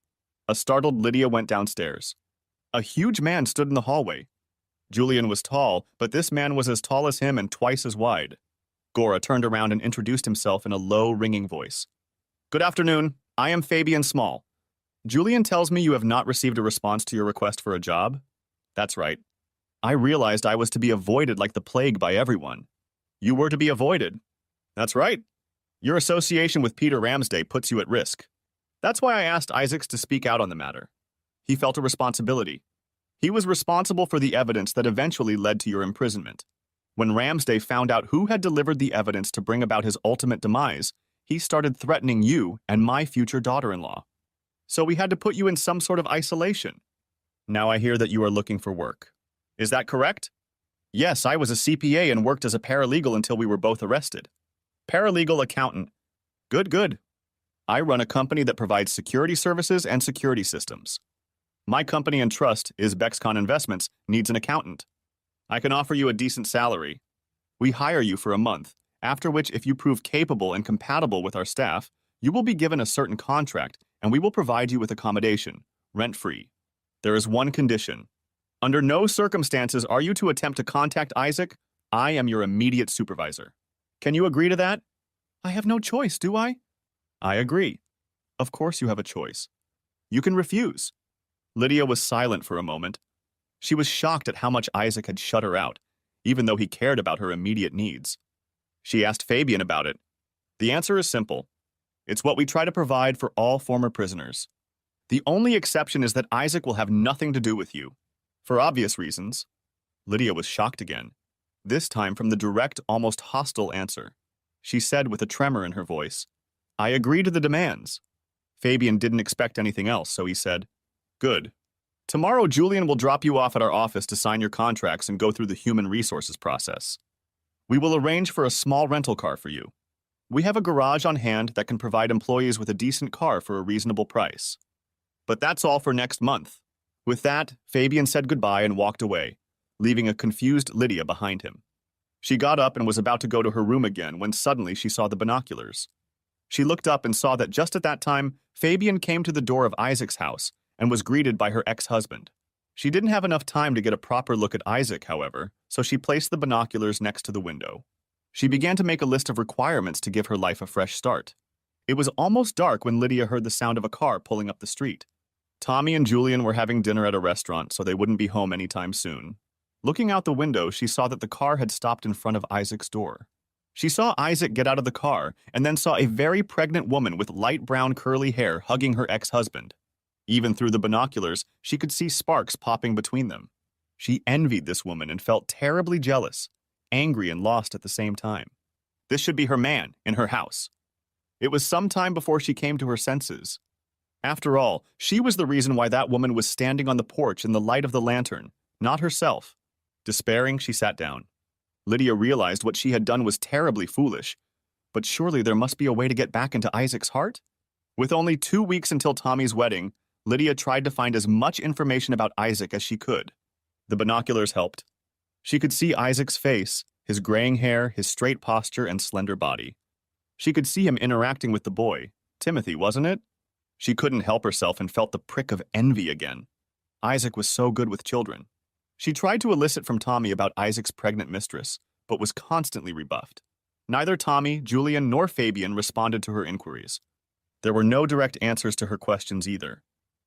A startled Lydia went downstairs. A huge man stood in the hallway. Julian was tall, but this man was as tall as him and twice as wide. Gora turned around and introduced himself in a low, ringing voice. "Good afternoon. I am Fabian Small. Julian tells me you have not received a response to your request for a job?" "That's right. I realized I was to be avoided like the plague by everyone." "You were to be avoided." "That's right. Your association with Peter Ramsday puts you at risk. That's why I asked Isaacs to speak out on the matter. He felt a responsibility. He was responsible for the evidence that eventually led to your imprisonment. When Ramsday found out who had delivered the evidence to bring about his ultimate demise, he started threatening you and my future daughter-in-law. So we had to put you in some sort of isolation. Now I hear that you are looking for work. Is that correct?" "Yes, I was a CPA and worked as a paralegal until we were both arrested." Paralegal accountant. Good, good. I run a company that provides security services and security systems. My company and trust is Bexcon Investments needs an accountant. I can offer you a decent salary. We hire you for a month, after which if you prove capable and compatible with our staff, you will be given a certain contract and we will provide you with accommodation, rent-free. There is one condition. Under no circumstances are you to attempt to contact Isaac. I am your immediate supervisor. Can you agree to that? I have no choice, do I? I agree. Of course you have a choice. You can refuse. Lydia was silent for a moment. She was shocked at how much Isaac had shut her out, even though he cared about her immediate needs. She asked Fabian about it. The answer is simple. It's what we try to provide for all former prisoners. The only exception is that Isaac will have nothing to do with you. For obvious reasons. Lydia was shocked again, this time from the direct, almost hostile answer. She said with a tremor in her voice, I agree to the demands. Fabian didn't expect anything else, so he said, Good. Tomorrow, Julian will drop you off at our office to sign your contracts and go through the human resources process. We will arrange for a small rental car for you. We have a garage on hand that can provide employees with a decent car for a reasonable price. But that's all for next month. With that, Fabian said goodbye and walked away, leaving a confused Lydia behind him. She got up and was about to go to her room again when suddenly she saw the binoculars. She looked up and saw that just at that time, Fabian came to the door of Isaac's house and was greeted by her ex-husband. She didn't have enough time to get a proper look at Isaac, however, so she placed the binoculars next to the window. She began to make a list of requirements to give her life a fresh start. It was almost dark when Lydia heard the sound of a car pulling up the street. Tommy and Julian were having dinner at a restaurant, so they wouldn't be home anytime soon. Looking out the window, she saw that the car had stopped in front of Isaac's door. She saw Isaac get out of the car and then saw a very pregnant woman with light brown curly hair hugging her ex-husband. Even through the binoculars, she could see sparks popping between them. She envied this woman and felt terribly jealous, angry and lost at the same time. This should be her man, in her house. It was some time before she came to her senses. After all, she was the reason why that woman was standing on the porch in the light of the lantern, not herself. Despairing, she sat down. Lydia realized what she had done was terribly foolish, but surely there must be a way to get back into Isaac's heart? With only 2 weeks until Tommy's wedding, Lydia tried to find as much information about Isaac as she could. The binoculars helped. She could see Isaac's face, his graying hair, his straight posture, and slender body. She could see him interacting with the boy. Timothy, wasn't it? She couldn't help herself and felt the prick of envy again. Isaac was so good with children. She tried to elicit from Tommy about Isaac's pregnant mistress, but was constantly rebuffed. Neither Tommy, Julian, nor Fabian responded to her inquiries. There were no direct answers to her questions either.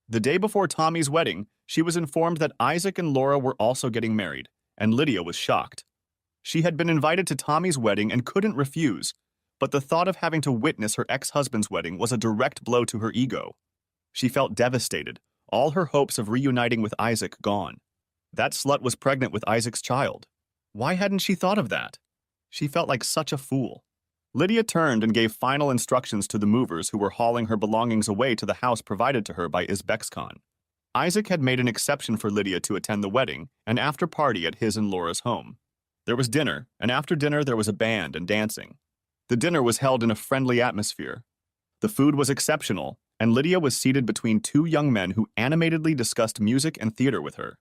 The day before Tommy's wedding, she was informed that Isaac and Laura were also getting married, and Lydia was shocked. She had been invited to Tommy's wedding and couldn't refuse, but the thought of having to witness her ex-husband's wedding was a direct blow to her ego. She felt devastated, all her hopes of reuniting with Isaac gone. That slut was pregnant with Isaac's child. Why hadn't she thought of that? She felt like such a fool. Lydia turned and gave final instructions to the movers who were hauling her belongings away to the house provided to her by Uzbekistan. Isaac had made an exception for Lydia to attend the wedding, an after-party at his and Laura's home. There was dinner, and after dinner there was a band and dancing. The dinner was held in a friendly atmosphere. The food was exceptional, and Lydia was seated between 2 young men who animatedly discussed music and theater with her.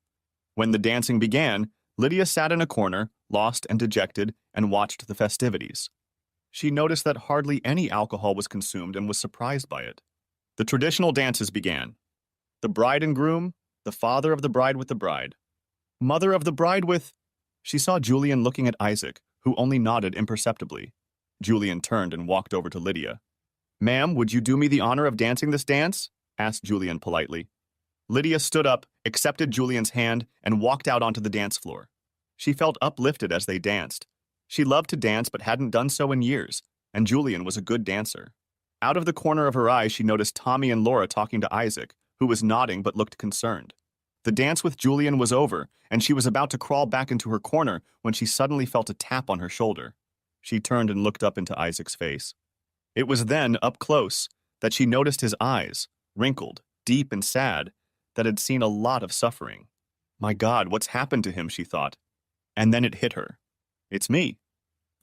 When the dancing began, Lydia sat in a corner, lost and dejected, and watched the festivities. She noticed that hardly any alcohol was consumed and was surprised by it. The traditional dances began. The bride and groom, the father of the bride with the bride. Mother of the bride with... She saw Julian looking at Isaac, who only nodded imperceptibly. Julian turned and walked over to Lydia. "Ma'am, would you do me the honor of dancing this dance?" asked Julian politely. Lydia stood up, accepted Julian's hand, and walked out onto the dance floor. She felt uplifted as they danced. She loved to dance but hadn't done so in years, and Julian was a good dancer. Out of the corner of her eye, she noticed Tommy and Laura talking to Isaac, who was nodding but looked concerned. The dance with Julian was over, and she was about to crawl back into her corner when she suddenly felt a tap on her shoulder. She turned and looked up into Isaac's face. It was then, up close, that she noticed his eyes, wrinkled, deep and sad, that had seen a lot of suffering. My God, what's happened to him, she thought. And then it hit her. It's me.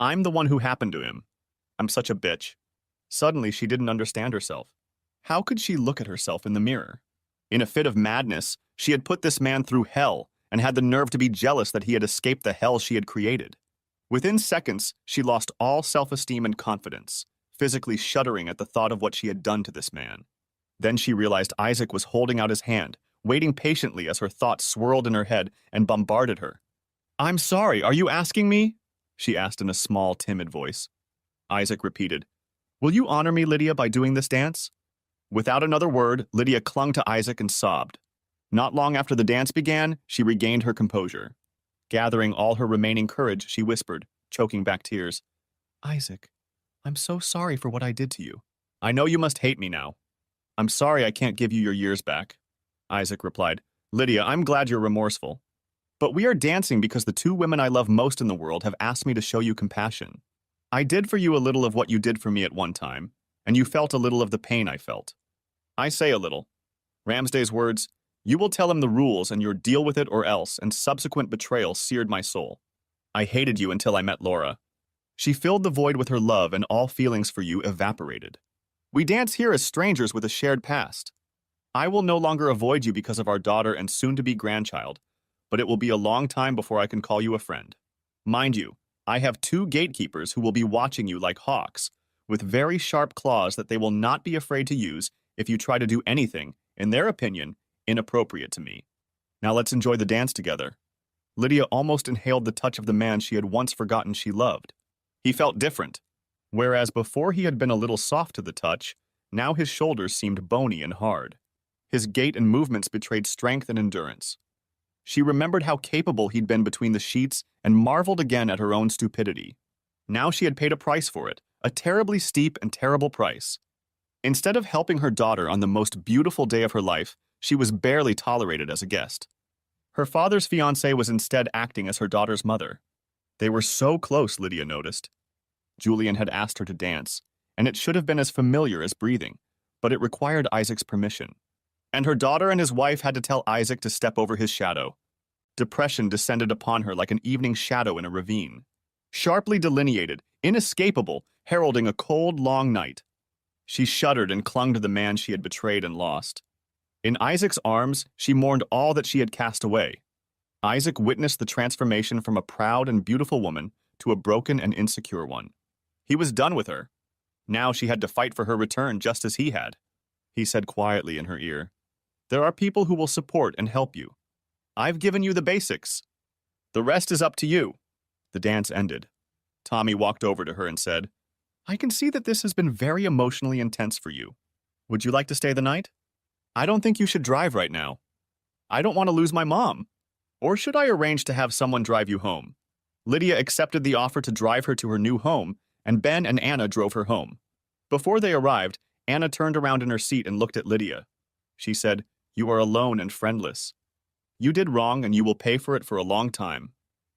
I'm the one who happened to him. I'm such a bitch. Suddenly, she didn't understand herself. How could she look at herself in the mirror? In a fit of madness, she had put this man through hell and had the nerve to be jealous that he had escaped the hell she had created. Within seconds, she lost all self-esteem and confidence, physically shuddering at the thought of what she had done to this man. Then she realized Isaac was holding out his hand, waiting patiently as her thoughts swirled in her head and bombarded her. "I'm sorry, are you asking me?" she asked in a small, timid voice. Isaac repeated, "Will you honor me, Lydia, by doing this dance?" Without another word, Lydia clung to Isaac and sobbed. Not long after the dance began, she regained her composure. Gathering all her remaining courage, she whispered, choking back tears, "Isaac, I'm so sorry for what I did to you. I know you must hate me now. I'm sorry I can't give you your years back." Isaac replied, "Lydia, I'm glad you're remorseful. But we are dancing because the two women I love most in the world have asked me to show you compassion. I did for you a little of what you did for me at one time, and you felt a little of the pain I felt. I say a little. Ramsday's words, 'You will tell him the rules and your deal with it or else,' and subsequent betrayal seared my soul. I hated you until I met Laura. She filled the void with her love and all feelings for you evaporated. We dance here as strangers with a shared past. I will no longer avoid you because of our daughter and soon-to-be grandchild, but it will be a long time before I can call you a friend. Mind you, I have two gatekeepers who will be watching you like hawks, with very sharp claws that they will not be afraid to use if you try to do anything, in their opinion, inappropriate to me. Now let's enjoy the dance together." Lydia almost inhaled the touch of the man she had once forgotten she loved. He felt different. Whereas before he had been a little soft to the touch, now his shoulders seemed bony and hard. His gait and movements betrayed strength and endurance. She remembered how capable he'd been between the sheets and marveled again at her own stupidity. Now she had paid a price for it, a terribly steep and terrible price. Instead of helping her daughter on the most beautiful day of her life, she was barely tolerated as a guest. Her father's fiancée was instead acting as her daughter's mother. They were so close, Lydia noticed. Julian had asked her to dance, and it should have been as familiar as breathing, but it required Isaac's permission. And her daughter and his wife had to tell Isaac to step over his shadow. Depression descended upon her like an evening shadow in a ravine. Sharply delineated, inescapable, heralding a cold, long night. She shuddered and clung to the man she had betrayed and lost. In Isaac's arms, she mourned all that she had cast away. Isaac witnessed the transformation from a proud and beautiful woman to a broken and insecure one. He was done with her. Now she had to fight for her return just as he had. He said quietly in her ear, "There are people who will support and help you. I've given you the basics. The rest is up to you." The dance ended. Tommy walked over to her and said, "I can see that this has been very emotionally intense for you. Would you like to stay the night? I don't think you should drive right now. I don't want to lose my mom. Or should I arrange to have someone drive you home?" Lydia accepted the offer to drive her to her new home, and Ben and Anna drove her home. Before they arrived, Anna turned around in her seat and looked at Lydia. She said, "You are alone and friendless. You did wrong and you will pay for it for a long time.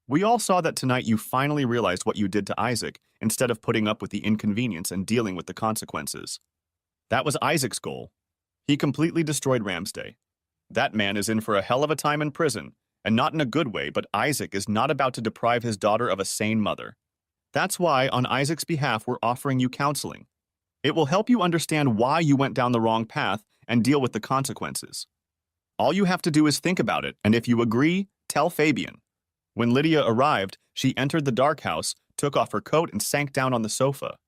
We all saw that tonight you finally realized what you did to Isaac instead of putting up with the inconvenience and dealing with the consequences. That was Isaac's goal. He completely destroyed Ramsday. That man is in for a hell of a time in prison, and not in a good way, but Isaac is not about to deprive his daughter of a sane mother. That's why, on Isaac's behalf, we're offering you counseling. It will help you understand why you went down the wrong path and deal with the consequences. All you have to do is think about it, and if you agree, tell Fabian." When Lydia arrived, she entered the dark house, took off her coat, and sank down on the sofa.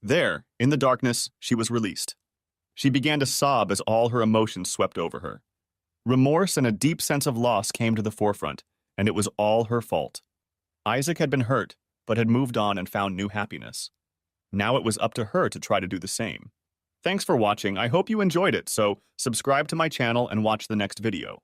There, in the darkness, she was released. She began to sob as all her emotions swept over her. Remorse and a deep sense of loss came to the forefront, and it was all her fault. Isaac had been hurt, but had moved on and found new happiness. Now it was up to her to try to do the same. Thanks for watching. I hope you enjoyed it, so subscribe to my channel and watch the next video.